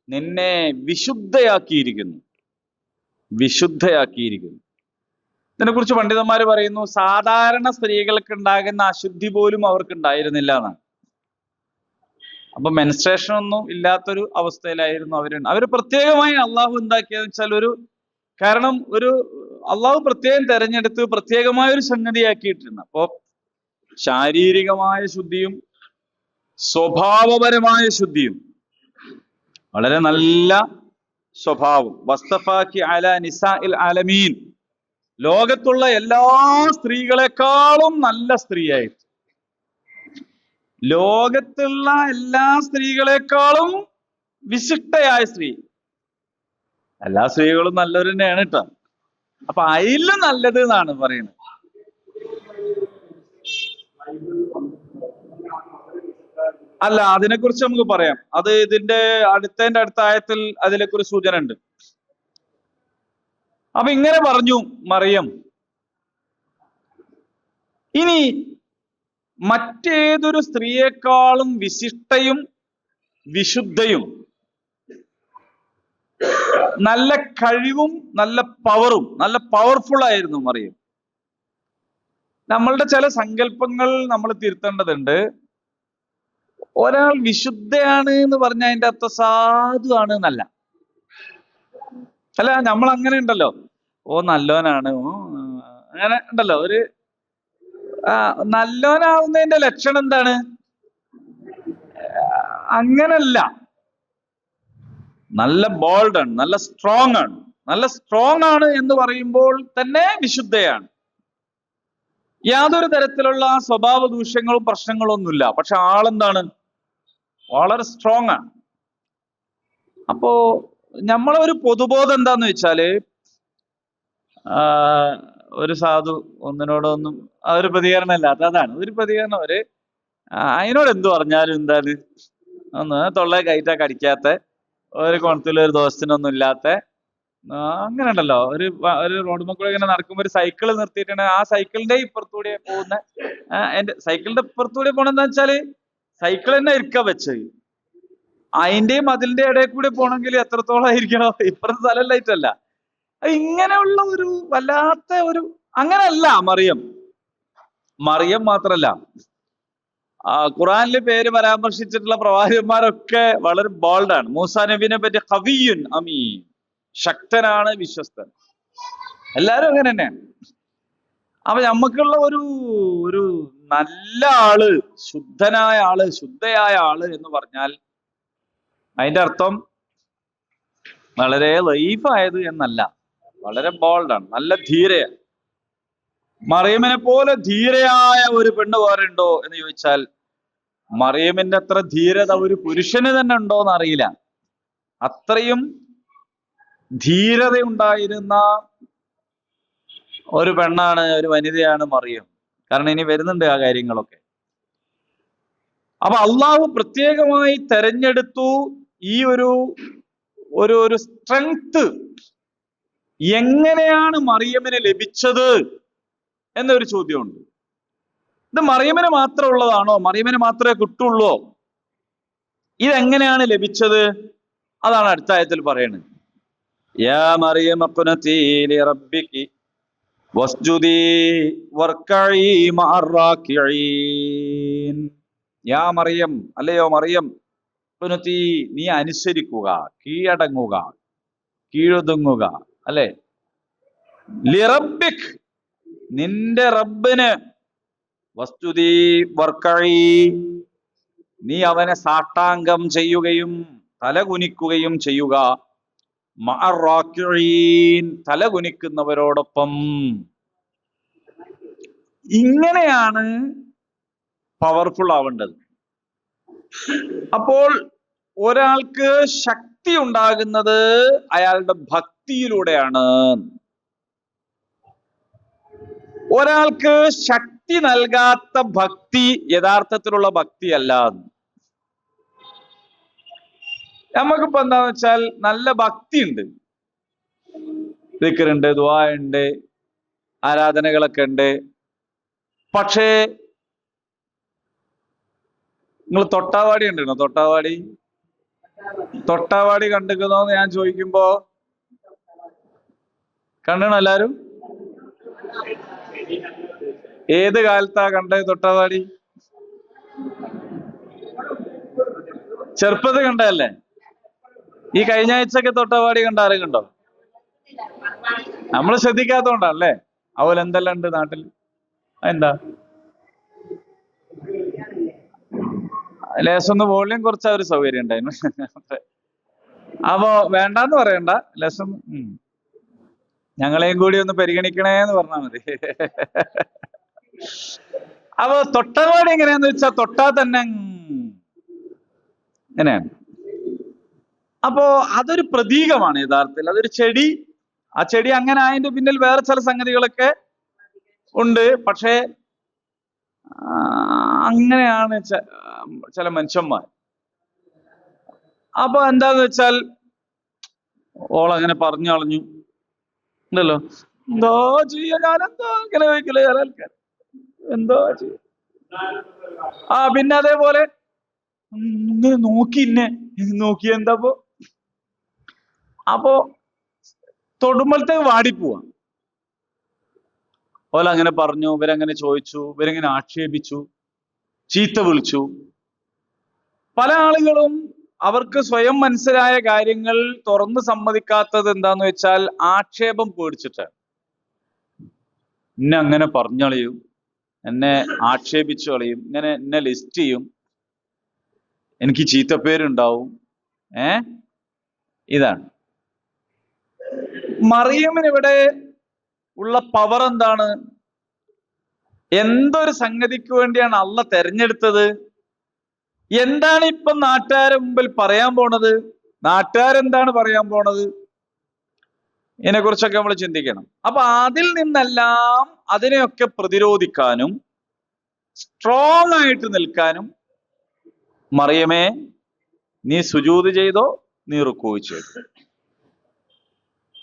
നിന്നെ വിശുദ്ധയാക്കിയിരിക്കുന്നു. ഇതിനെക്കുറിച്ച് പണ്ഡിതന്മാര് പറയുന്നു, സാധാരണ സ്ത്രീകൾക്ക് ഉണ്ടാകുന്ന അശുദ്ധി പോലും അവർക്ക് ഉണ്ടായിരുന്നില്ല എന്നാണ്. അപ്പൊ മെൻസ്ട്രേഷൻ ഒന്നും ഇല്ലാത്തൊരു അവസ്ഥയിലായിരുന്നു അവര് പ്രത്യേകമായി അള്ളാഹു എന്താക്കിയെന്ന് വെച്ചാൽ കാരണം അള്ളാഹു പ്രത്യേകം തെരഞ്ഞെടുത്ത് പ്രത്യേകമായ ഒരു സംഗതിയാക്കിയിട്ടുണ്ട്. അപ്പോ ശാരീരികമായ ശുദ്ധിയും സ്വഭാവപരമായ ശുദ്ധിയും, വളരെ നല്ല സ്വഭാവം. വസ്തഫാക്കി അലാ നിസാഇൽ ആലമീൻ, ലോകത്തുള്ള എല്ലാ സ്ത്രീകളെക്കാളും നല്ല സ്ത്രീയായിട്ട്, ലോകത്തുള്ള എല്ലാ സ്ത്രീകളെക്കാളും വിശിഷ്ടയായ സ്ത്രീ. എല്ലാ സ്ത്രീകളും നല്ലവർ തന്നെയാണ് കേട്ടോ. അപ്പൊ അതിലും നല്ലത് എന്നാണ് പറയുന്നത്. അല്ല, അതിനെക്കുറിച്ച് നമുക്ക് പറയാം. അത് ഇതിന്റെ അടുത്ത ആയത്തിൽ അതിലേക്കൊരു സൂചന ഉണ്ട്. അപ്പൊ ഇങ്ങനെ പറഞ്ഞു മറിയം. ഇനി മറ്റേതൊരു സ്ത്രീയെക്കാളും വിശിഷ്ടയും വിശുദ്ധയും നല്ല കഴിവും നല്ല പവറും നല്ല പവർഫുൾ ആയിരുന്നു മറിയം. നമ്മളുടെ ചില സങ്കല്പങ്ങൾ നമ്മൾ തിരുത്തേണ്ടതുണ്ട്. ഒരാൾ വിശുദ്ധയാണ് എന്ന് പറഞ്ഞാൽ അതിന്റെ അർത്ഥം സാധുവാണ് എന്നല്ല. അല്ല, നമ്മൾ അങ്ങനെ ഉണ്ടല്ലോ, ഓ നല്ലോനാണ്, ഓ അങ്ങനെ ഉണ്ടല്ലോ. ഒരു നല്ലോനാവുന്നതിന്റെ ലക്ഷണം എന്താണ്? അങ്ങനല്ല. നല്ല ബോൾഡ് ആണ്, നല്ല സ്ട്രോങ് ആണ്. നല്ല സ്ട്രോങ് ആണ് എന്ന് പറയുമ്പോൾ തന്നെ വിശുദ്ധയാണ്. യാതൊരു തരത്തിലുള്ള സ്വഭാവ ദൂഷ്യങ്ങളും പ്രശ്നങ്ങളും ഒന്നുമില്ല. പക്ഷെ ആളെന്താണ്? വളരെ സ്ട്രോങ് ആണ്. അപ്പോ നമ്മളെ ഒരു പൊതുബോധം എന്താന്ന് വെച്ചാല്, ഒരു സാധു ഒന്നിനോടൊന്നും ആ ഒരു പ്രതികരണം അല്ലാത്ത, അതാണ് ഒരു പ്രതികരണം. അതിനോട് എന്തു പറഞ്ഞാലും എന്താണ്, ഒന്ന് തൊള്ളെ കയറ്റാ കടിക്കാത്ത, ഒരു കുണത്തിലൊരു ദോഷത്തിനൊന്നും ഇല്ലാത്ത, അങ്ങനെ ഉണ്ടല്ലോ. ഒരു റോഡ് മക്കൾ ഇങ്ങനെ നടക്കുമ്പോൾ ഒരു സൈക്കിൾ നിർത്തിയിട്ടുണ്ട്, ആ സൈക്കിളിന്റെ ഇപ്പുറത്തൂടെ പോകുന്ന, എന്റെ സൈക്കിളിന്റെ ഇപ്പുറത്തൂടെ പോണെന്താ വെച്ചാല് സൈക്കിൾ തന്നെ ഇരിക്കാൻ വെച്ചത്, അതിന്റെയും അതിന്റെ ഇടയിൽ കൂടെ പോണെങ്കിൽ എത്രത്തോളം ആയിരിക്കണോ, ഇപ്പുറത്തെ സ്ഥലമായിട്ടല്ല. ഇങ്ങനെയുള്ള ഒരു വല്ലാത്ത ഒരു, അങ്ങനല്ല മറിയം മാത്രല്ല, ഖുറാനിലെ പേര് പരാമർശിച്ചിട്ടുള്ള പ്രവാചകന്മാരൊക്കെ വളരെ ബോൾഡാണ്. മൂസാ നബിനെ പറ്റി ഖവിയ്യുൻ അമീൻ, ശക്തനാണ്, വിശ്വസ്തൻ, എല്ലാരും അങ്ങനെ തന്നെയാണ്. അപ്പൊ നമുക്കുള്ള ഒരു നല്ല ആള്, ശുദ്ധനായ ആള്, ശുദ്ധയായ ആള് എന്ന് പറഞ്ഞാൽ അതിന്റെ അർത്ഥം വളരെ ലൈഫായത് എന്നല്ല, വളരെ ബോൾഡാണ്, നല്ല ധീരയാണ്. മറിയമിനെ പോലെ ധീരയായ ഒരു പെണ്ണ് വേറെ ഉണ്ടോ എന്ന് ചോദിച്ചാൽ മറിയമിന്റെ അത്ര ധീരത ഒരു പുരുഷന് തന്നെ ഉണ്ടോ എന്ന് അറിയില്ല. അത്രയും ധീരത ഉണ്ടായിരുന്ന ഒരു പെണ്ണാണ്, ഒരു വനിതയാണ് മറിയം. കാരണം ഇനി വരുന്നുണ്ട് ആ കാര്യങ്ങളൊക്കെ. അപ്പൊ അള്ളാഹു പ്രത്യേകമായി തെരഞ്ഞെടുത്തു ഈ ഒരു സ്ട്രെങ്ത് എങ്ങനെയാണ് മറിയമിന് ലഭിച്ചത് എന്നൊരു ചോദ്യമുണ്ട്. ഇത് മറിയമിന് മാത്രം ഉള്ളതാണോ? മറിയമിന് മാത്രമേ കിട്ടുള്ളൂ? ഇതെങ്ങനെയാണ് ലഭിച്ചത്? അതാണ് അടുത്ത ആയത്തിൽ പറയുന്നത്. യാ മറിയം ഖുനതി ലിറബ്ബികി വസ്ജുദി വർക്കഈ മഅർ റാക്കിഈൻ. യാ മറിയം, അല്ലയോ മറിയം, ഖുനതി, നീ അനുസരിക്കുക, കീഴടങ്ങുക, കീഴൊതുങ്ങുക, അല്ലെ? ലിറബ്ബിക്, നിന്റെ റബ്ബിന്, വസ്തുതി വർക്കഈ, നീ അവനെ സാഷ്ടാംഗം ചെയ്യുകയും തലകുനിക്കുകയും ചെയ്യുക, മഅർ റാക്കിഈൻ, തലകുനിക്കുന്നവരോടൊപ്പം. ഇങ്ങനെയാണ് പവർഫുൾ ആവേണ്ടത്. അപ്പോൾ ഒരാൾക്ക് ശക്തി ഉണ്ടാകുന്നത് അയാളുടെ ഭക്തിയിലൂടെയാണ്. ഒരാൾക്ക് ശക്തി നൽകാത്ത ഭക്തി യഥാർത്ഥത്തിലുള്ള ഭക്തിയല്ല. നമുക്കിപ്പോ എന്താന്ന് വെച്ചാൽ നല്ല ഭക്തി ഉണ്ട്, ദിക്റുണ്ട്, ദുആ ഉണ്ട്, ആരാധനകളൊക്കെ ഉണ്ട്. പക്ഷേ നിങ്ങൾ തൊട്ടാവാടി കണ്ടിരുന്നോ? തൊട്ടാവാടി കണ്ടിരിക്കുന്നോന്ന് ഞാൻ ചോദിക്കുമ്പോ കണ്ടണോ എല്ലാരും? ഏത് കാലത്താ കണ്ടത് തൊട്ടാവാടി? ചെറുപ്പത്തിൽ കണ്ടതല്ലേ? ഈ കഴിഞ്ഞ ആഴ്ചയൊക്കെ തൊട്ടാവാടി കണ്ട ആരും കണ്ടോ? നമ്മൾ ശ്രദ്ധിക്കാത്തോണ്ടല്ലേ. അതുപോലെ എന്തെല്ലാം ഉണ്ട് നാട്ടിൽ? എന്താ ലേശൊന്ന് വോളിയം കുറച്ച ഒരു സൗകര്യം ഉണ്ടായിരുന്നു. അപ്പോ വേണ്ടാന്ന് പറയണ്ട, ലേശം ഞങ്ങളെയും കൂടി ഒന്ന് പരിഗണിക്കണേന്ന് പറഞ്ഞാൽ മതി. അപ്പൊ തൊട്ടപാടി എങ്ങനെയാന്ന് വെച്ചാൽ തൊട്ടാ തന്നെ ഇങ്ങനെയാണ്. അപ്പോ അതൊരു പ്രതീകമാണ് യഥാർത്ഥത്തിൽ. അതൊരു ചെടി, ആ ചെടി അങ്ങനെ അതിന്റെ പിന്നിൽ വേറെ ചില സംഗതികളൊക്കെ ഉണ്ട്. പക്ഷേ അങ്ങനെയാണ് ചില മനുഷ്യന്മാർ. അപ്പൊ എന്താന്ന് വെച്ചാൽ ഓളങ്ങനെ പറഞ്ഞു കളഞ്ഞു ഉണ്ടല്ലോ, എന്തോ ചെയ്യാ, ഞാനെന്തോ ഇങ്ങനെ ചോദിക്കില്ല ചില ആൾക്കാർ, എന്തോ ചെയ്യും. പിന്നെ അതേപോലെ ഇങ്ങനെ നോക്കി എന്താപ്പോ അപ്പോ തൊടുമ്പോഴത്തേക്ക് വാടിപ്പോവാ. ഓല അങ്ങനെ പറഞ്ഞു, ഇവരങ്ങനെ ചോദിച്ചു, ഇവരിങ്ങനെ ആക്ഷേപിച്ചു, ചീത്ത വിളിച്ചു. പല ആളുകളും അവർക്ക് സ്വയം മനസ്സിലായ കാര്യങ്ങൾ തുറന്ന് സമ്മതിക്കാത്തത് എന്താന്ന് വെച്ചാൽ ആക്ഷേപം പേടിച്ചിട്ടാണ്. എന്നെ അങ്ങനെ പറഞ്ഞു കളയും, എന്നെ ആക്ഷേപിച്ചു കളയും, ഇങ്ങനെ എന്നെ ലിസ്റ്റ് ചെയ്യും, എനിക്ക് ചീത്തപ്പേരുണ്ടാവും. ഇതാണ് മറിയമിന് ഇവിടെ ഉള്ള പവർ. എന്താണ്? എന്തൊരു സംഗതിക്ക് വേണ്ടിയാണ് അള്ള തെരഞ്ഞെടുത്തത്? എന്താണ് ഇപ്പം നാട്ടുകാരെ മുമ്പിൽ പറയാൻ പോണത്? നാട്ടുകാരെന്താണ് പറയാൻ പോണത്? ഇതിനെക്കുറിച്ചൊക്കെ നമ്മൾ ചിന്തിക്കണം. അപ്പൊ അതിൽ നിന്നെല്ലാം അതിനെയൊക്കെ പ്രതിരോധിക്കാനും സ്ട്രോങ് ആയിട്ട് നിൽക്കാനും മറിയമേ നീ സുജൂദ് ചെയ്തോ, നീ റുക്കൂ ചെയ്തോ.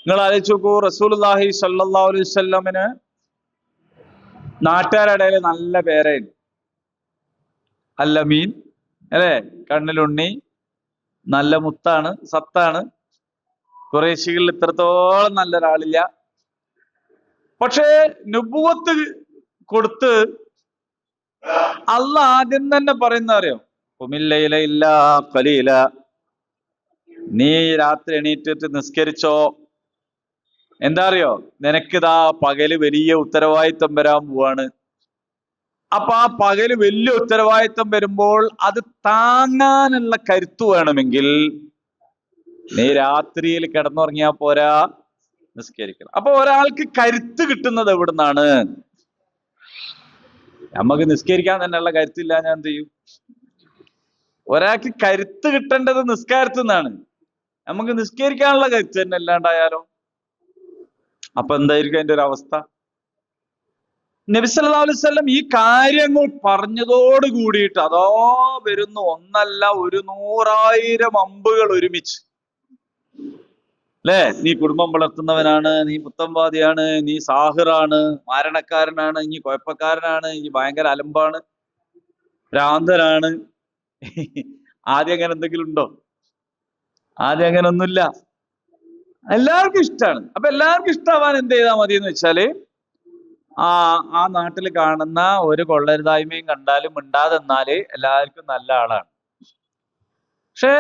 നിങ്ങൾ ആലോചിച്ച് നോക്കൂ, റസൂലുള്ളാഹി സ്വല്ലല്ലാഹു അലൈഹി വസല്ലമിന് നാട്ടുകാരുടെ ഇടയിൽ നല്ല പേരായിരുന്നു. അല്ലമീൻ അല്ലേ, കണ്ണിലുണ്ണി, നല്ല മുത്താണ്, സത്താണ്. ഖുറൈശികളിൽ ഇത്രത്തോളം നല്ലൊരാളില്ല. പക്ഷേ നുബുവത്ത് കൊടുത്ത് അള്ളാഹ് ആദ്യം തന്നെ പറയുന്ന അറിയോ, ഖുമില്ലൈല ഇല്ലാ ഖലീല, നീ രാത്രി എണീറ്റിട്ട് നിസ്കരിച്ചോ. എന്താ അറിയോ, നിനക്കിതാ പകല് വലിയ ഉത്തരവാദിത്വം വരാൻ പോവാണ്. അപ്പൊ ആ പകല് വലിയ ഉത്തരവാദിത്വം വരുമ്പോൾ അത് താങ്ങാനുള്ള കരുത്ത് വേണമെങ്കിൽ നീ രാത്രിയിൽ കിടന്നുറങ്ങിയാ പോരാ, നിസ്കരിക്കണം. അപ്പൊ ഒരാൾക്ക് കരുത്ത് കിട്ടുന്നത് എവിടുന്നാണ്? നമുക്ക് നിസ്കരിക്കാൻ തന്നെയുള്ള കരുത്തില്ല, ഞാൻ എന്ത് ചെയ്യും? ഒരാൾക്ക് കരുത്ത് കിട്ടേണ്ടത് നിസ്കാരത്തിൽ നിന്നാണ്. നമുക്ക് നിസ്കരിക്കാനുള്ള കരുത്ത് തന്നെ അല്ലാണ്ടായാലോ അപ്പൊ എന്തായിരിക്കും അതിന്റെ ഒരു അവസ്ഥ? നബി സല്ലല്ലാഹു അലൈഹി വസല്ലം ഈ കാര്യങ്ങൾ പറഞ്ഞതോട് കൂടിയിട്ട് അതോ വരുന്നു ഒന്നല്ല 100,000 അമ്പുകൾ ഒരുമിച്ച്. അല്ലേ, നീ കുടുംബം വളർത്തുന്നവനാണ്, നീ പുത്തംവാദിയാണ്, നീ സാഹിറാണ്, മാരണക്കാരനാണ്, നീ കുഴപ്പക്കാരനാണ്, നീ ഭയങ്കര അലമ്പാണ്, ഭ്രാന്തനാണ്. ആദ്യം അങ്ങനെ എന്തെങ്കിലും ഉണ്ടോ? ആദ്യം അങ്ങനെ ഒന്നുമില്ല. എല്ലാവർക്കും ഇഷ്ടമാണ്. അപ്പൊ എല്ലാവർക്കും ഇഷ്ടമാവാൻ എന്ത് ചെയ്താൽ മതി എന്ന് വെച്ചാല് ആ നാട്ടിൽ കാണുന്ന ഒരു കൊള്ളരുതായ്മയും കണ്ടാലും മിണ്ടാതെന്നാല് എല്ലാവർക്കും നല്ല ആളാണ്. പക്ഷെ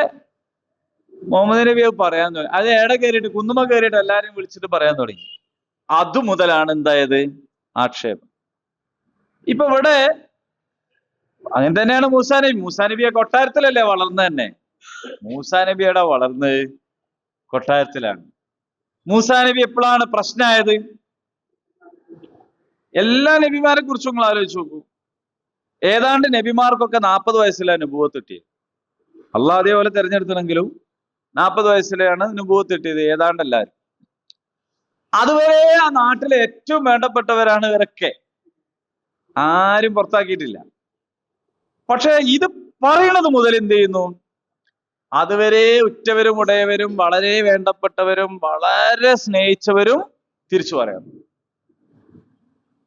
മുഹമ്മദ് നബി പറയാൻ തുടങ്ങി, അത് എവിടെ കയറിയിട്ട് കുന്നുമ കയറിയിട്ട് എല്ലാരും വിളിച്ചിട്ട് പറയാൻ തുടങ്ങി. അതു മുതലാണ് എന്തായത്? ആക്ഷേപം. ഇപ്പൊ ഇവിടെ അങ്ങനെ തന്നെയാണ് മൂസാ നബിയെ കൊട്ടാരത്തിലല്ലേ വളർന്നത് തന്നെ. മൂസാ നബിയുടെ വളർന്ന് കൊട്ടാരത്തിലാണ്. മൂസാ നബി എപ്പോഴാണ് പ്രശ്നമായത്? എല്ലാ നബിമാരെ കുറിച്ചും നിങ്ങൾ ആലോചിച്ച് നോക്കൂ. ഏതാണ്ട് നബിമാർക്കൊക്കെ 40 വയസ്സിലാണ് നുബുവത്ത് കിട്ടിയത്. അള്ളാഹ് അതേപോലെ തെരഞ്ഞെടുത്തണെങ്കിലും 40 വയസ്സിലാണ് നുബുവത്ത് കിട്ടിയത് ഏതാണ്ട് എല്ലാവരും. അതുവരെ ആ നാട്ടിലെ ഏറ്റവും വേണ്ടപ്പെട്ടവരാണ് ഇവരൊക്കെ, ആരും പുറത്താക്കിയിട്ടില്ല. പക്ഷെ ഇത് പറയണത് മുതൽ എന്ത് ചെയ്യുന്നു? അതുവരെ ഉറ്റവരും ഉടയവരും വളരെ വേണ്ടപ്പെട്ടവരും വളരെ സ്നേഹിച്ചവരും തിരിച്ചു പറയാം.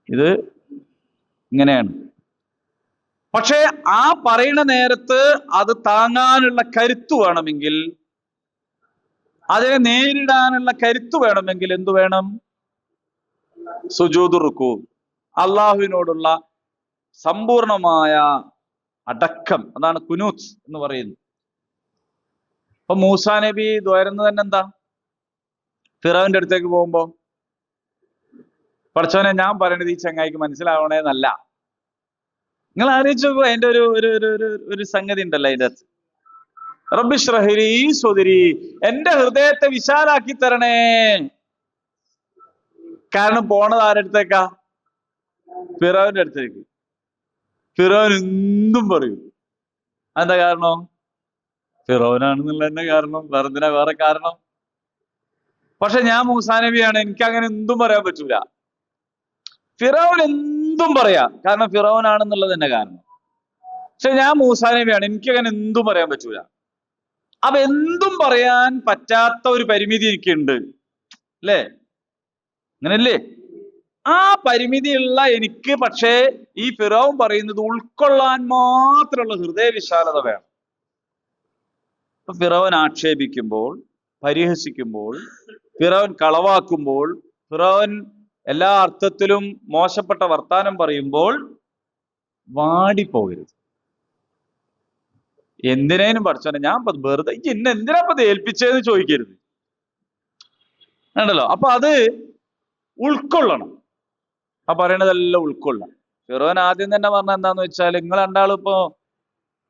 ഇത് ഇങ്ങനെയാണ്. പക്ഷെ ആ പറയുന്ന നേരത്ത് അത് താങ്ങാനുള്ള കരുത്ത് വേണമെങ്കിൽ, അതിനെ നേരിടാനുള്ള കരുത്ത് വേണമെങ്കിൽ എന്തു വേണം? സുജൂദ് റുക്കൂ, അള്ളാഹുവിനോടുള്ള സമ്പൂർണമായ അടക്കം. അതാണ് കുനൂത്ത് എന്ന് പറയുന്നത്. അപ്പൊ മൂസാ നബി ദ്വരുന്നത് തന്നെ എന്താ? ഫിറോവിന്റെ അടുത്തേക്ക് പോകുമ്പോ, പഠിച്ചവനെ ഞാൻ പറയണത് ഈ ചങ്ങായിക്ക് മനസ്സിലാവണേന്നല്ല. നിങ്ങൾ ആലോചിച്ച് നോക്കൂ, അതിന്റെ ഒരു സംഗതി ഉണ്ടല്ലോ അതിന്റെ അകത്ത്. റബ്ബി ഇശ്റഹ് ലീ സ്വദ്രി, എന്റെ ഹൃദയത്തെ വിശാലാക്കി തരണേ. കാരണം പോണത് ആരടുത്തേക്കാ? ഫിറോവിന്റെ അടുത്തേക്ക്. ഫിറോൻ എന്തും പറയും. എന്താ കാരണം? ഫിറോനാണെന്നുള്ള തന്നെ കാരണം, വേറെന്തിനാ വേറെ കാരണം? പക്ഷെ ഞാൻ മൂസാ നബിയാണ്, എനിക്ക് അങ്ങനെ എന്തും പറയാൻ പറ്റൂല. ഫിറോൻ എന്തും പറയാം, കാരണം ഫിറോനാണെന്നുള്ളത് തന്നെ കാരണം. പക്ഷെ ഞാൻ മൂസാ നബിയാണ്, എനിക്ക് അങ്ങനെ എന്തും പറയാൻ പറ്റൂല. അപ്പൊ എന്തും പറയാൻ പറ്റാത്ത ഒരു പരിമിതി എനിക്കുണ്ട്, അല്ലേ? അങ്ങനല്ലേ? ആ പരിമിതിയുള്ള എനിക്ക് പക്ഷേ ഈ ഫിറഔൻ പറയുന്നത് ഉൾക്കൊള്ളാൻ മാത്രമുള്ള ഹൃദയവിശാലത വേണം. അപ്പൊ ഫിറഔൻ ആക്ഷേപിക്കുമ്പോൾ, പരിഹസിക്കുമ്പോൾ, ഫിറഔൻ കളവാക്കുമ്പോൾ, ഫിറഔൻ എല്ലാ അർത്ഥത്തിലും മോശപ്പെട്ട വർത്താനം പറയുമ്പോൾ വാടിപ്പോകരുത്. എന്തിനേനും പഠിച്ചോനെ ഞാൻ വെറുതെ ഇന്നെ എന്തിനാ ഇത് ഏൽപ്പിച്ചതെന്ന് ചോദിക്കരുത്. ഉണ്ടല്ലോ. അപ്പൊ അത് ഉൾക്കൊള്ളണം. ആ പറയണതെല്ലാം ഉൾക്കൊള്ളാം. ഫിറോൻ ആദ്യം തന്നെ പറഞ്ഞ എന്താന്ന് വെച്ചാൽ, നിങ്ങൾ രണ്ടാളും ഇപ്പോ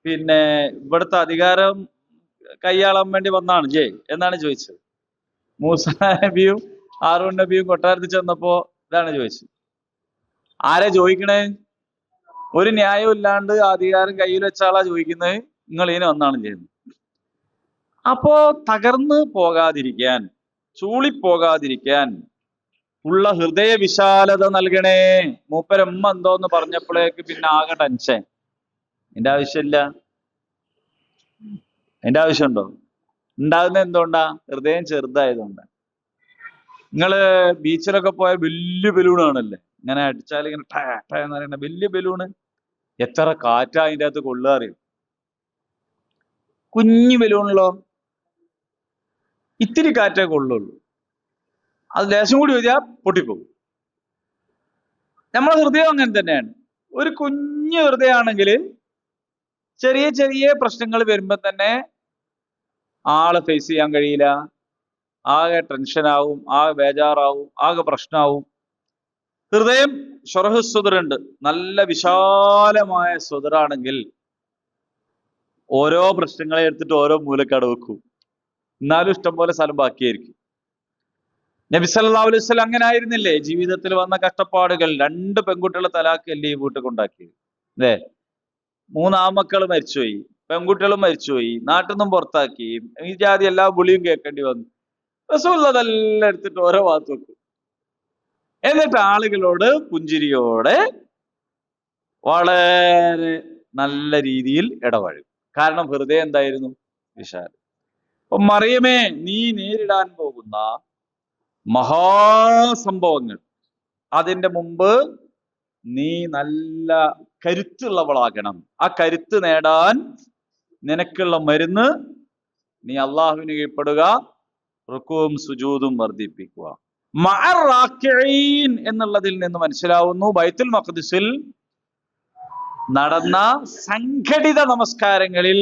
പിന്നെ ഇവിടുത്തെ അധികാരം കൈയാളാൻ വേണ്ടി വന്നാണ് ജയ് എന്നാണ് ചോദിച്ചത്. മൂസ നബിയും ഹാറൂൻ നബിയും കൊട്ടാരത്തിൽ ചെന്നപ്പോ ഇതാണ് ചോദിച്ചത്. ആരെ ചോദിക്കണേ? ഒരു ന്യായവും ഇല്ലാണ്ട് അധികാരം കയ്യിൽ വെച്ച ആളാ ചോദിക്കുന്നത്, നിങ്ങൾ ഇതിനെ വന്നാണ് ചെയ്യുന്നത്. അപ്പോ തകർന്ന് പോകാതിരിക്കാൻ, ചൂളിപ്പോകാതിരിക്കാൻ ഉള്ള ഹൃദയ വിശാലത നൽകണേ. മൂപ്പരമ്മ എന്തോന്ന് പറഞ്ഞപ്പോഴേക്ക് പിന്നെ ആകെ ടെൻഷൻ. എന്റെ ആവശ്യമില്ല. എന്റെ ആവശ്യമുണ്ടോ? ഉണ്ടാകുന്നത് എന്തുകൊണ്ടാ? ഹൃദയം ചെറുതായതുകൊണ്ടാ. നിങ്ങള് ബീച്ചിലൊക്കെ പോയ വലിയ ബലൂണാണല്ലേ, ഇങ്ങനെ അടിച്ചാൽ ഇങ്ങനെ ട ട എന്ന് പറയുന്ന വലിയ ബലൂണ്. എത്ര കാറ്റാ അതിൻ്റെ അകത്ത് കൊള്ളുക അറിയും. കുഞ്ഞു ബലൂണല്ലോ, ഇത്തിരി കാറ്റേ കൊള്ളുള്ളൂ. അത് ലേശം കൂടി വരിക പൊട്ടിപ്പോകും. നമ്മളെ ഹൃദയം അങ്ങനെ തന്നെയാണ്. ഒരു കുഞ്ഞു ഹൃദയമാണെങ്കിൽ ചെറിയ ചെറിയ പ്രശ്നങ്ങൾ വരുമ്പോ തന്നെ ആളെ ഫേസ് ചെയ്യാൻ കഴിയില്ല. ആകെ ടെൻഷനാവും, ആകെ ബേജാറാവും, ആകെ പ്രശ്നമാവും. ഹൃദയം ഷറഹുസുദറുണ്ട്, നല്ല വിശാലമായ സുദറാണെങ്കിൽ ഓരോ പ്രശ്നങ്ങളെ എടുത്തിട്ട് ഓരോ മൂലക്കട വെക്കും. എന്നാലും ഇഷ്ടം പോലെ സ്ഥലം ബാക്കിയായിരിക്കും. നബി സല്ലല്ലാഹു അലൈഹി വസല്ലം അങ്ങനെ ആയിരുന്നില്ലേ? ജീവിതത്തിൽ വന്ന കഷ്ടപ്പാടുകൾ, 2 പെൺകുട്ടികളെ തലാഖല്ലേ ഈ വീട്ടിൽ കൊണ്ടാക്കിയത് അല്ലേ? 3 ആമക്കൾ മരിച്ചുപോയി, പെൺകുട്ടികളും മരിച്ചുപോയി, നാട്ടിൽ നിന്നും പുറത്താക്കി, ഈ ജാതി എല്ലാ വിളിയും കേൾക്കേണ്ടി വന്നു. റസൂൽ അതെല്ലാം എടുത്തിട്ട് ഓരോ ഭാഗത്ത് വെക്കും. എന്നിട്ട് ആളുകളോട് പുഞ്ചിരിയോടെ വളരെ നല്ല രീതിയിൽ ഇടപഴകും. കാരണം ഹൃദയം എന്തായിരുന്നു? വിശാലം. അപ്പൊ മറിയമേ, നീ നേരിടാൻ പോകുന്ന മഹാസംഭവങ്ങൾ, അതിന്റെ മുമ്പ് നീ നല്ല കരുത്തുള്ളവളാകണം. ആ കരുത്ത് നേടാൻ നിനക്കുള്ള മരുന്ന് നീ അള്ളാഹുവിന് കീഴ്പ്പെടുക, റുക്കുവും സുജൂദും വർദ്ധിപ്പിക്കുക. മഅർ റാക്കിഈൻ എന്നുള്ളതിൽ നിന്ന് മനസ്സിലാവുന്നു, ബൈത്തുൽ മഖ്ദിസിൽ നടന്ന സംഘടിത നമസ്കാരങ്ങളിൽ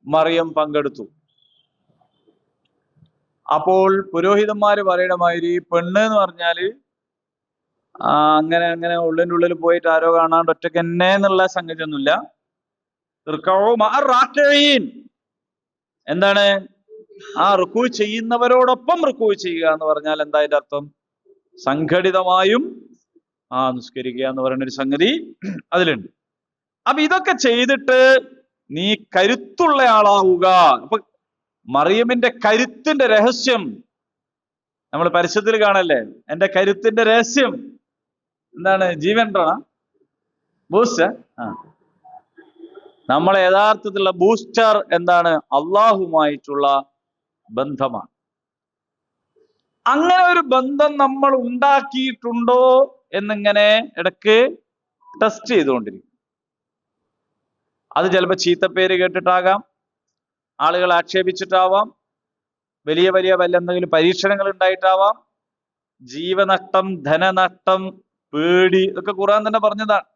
മറിയം പങ്കെടുത്തു. അപ്പോൾ പുരോഹിതന്മാര് പറയണ മാതിരി പെണ്ണ് എന്ന് പറഞ്ഞാല് അങ്ങനെ അങ്ങനെ ഉള്ളിൻ്റെ ഉള്ളിൽ പോയിട്ട് ആരോ കാണാണ്ട് ഒറ്റയ്ക്ക് തന്നെ എന്നുള്ള സംഗതി ഒന്നുമില്ല. എന്താണ്? ആ റുക്കൂ ചെയ്യുന്നവരോടൊപ്പം റുക്കൂ ചെയ്യുക എന്ന് പറഞ്ഞാൽ എന്താ അതിന്റെ അർത്ഥം? സംഘടിതമായും നിസ്കരിക്കുക എന്ന് പറയുന്ന ഒരു സംഗതി അതിലുണ്ട്. അപ്പൊ ഇതൊക്കെ ചെയ്തിട്ട് നീ കരുത്തുള്ള ആളാവുക. അപ്പൊ മറിയമിന്റെ കരുത്തിന്റെ രഹസ്യം നമ്മൾ പരസ്യത്തിൽ കാണല്ലേ? എന്റെ കരുത്തിന്റെ രഹസ്യം എന്താണ്? ജീവൻറാ ബൂസ്റ്റർ. നമ്മളെ യഥാർത്ഥത്തിലുള്ള ബൂസ്റ്റർ എന്താണ്? അള്ളാഹുമായിട്ടുള്ള ബന്ധമാണ്. അങ്ങനെ ഒരു ബന്ധം നമ്മൾ ഉണ്ടാക്കിയിട്ടുണ്ടോ എന്നിങ്ങനെ ഇടയ്ക്ക് ടെസ്റ്റ് ചെയ്തുകൊണ്ടിരിക്കും. അത് ചിലപ്പോൾ ചീത്തപ്പേര് കേട്ടിട്ടാകാം, ആളുകൾ ആക്ഷേപിച്ചിട്ടാവാം, വലിയ വലിയ വല്ല എന്തെങ്കിലും പരീക്ഷണങ്ങൾ ഉണ്ടായിട്ടാവാം, ജീവനഷ്ടം, ധനനഷ്ടം, പേടി, ഇതൊക്കെ ഖുർആൻ തന്നെ പറഞ്ഞതാണ്.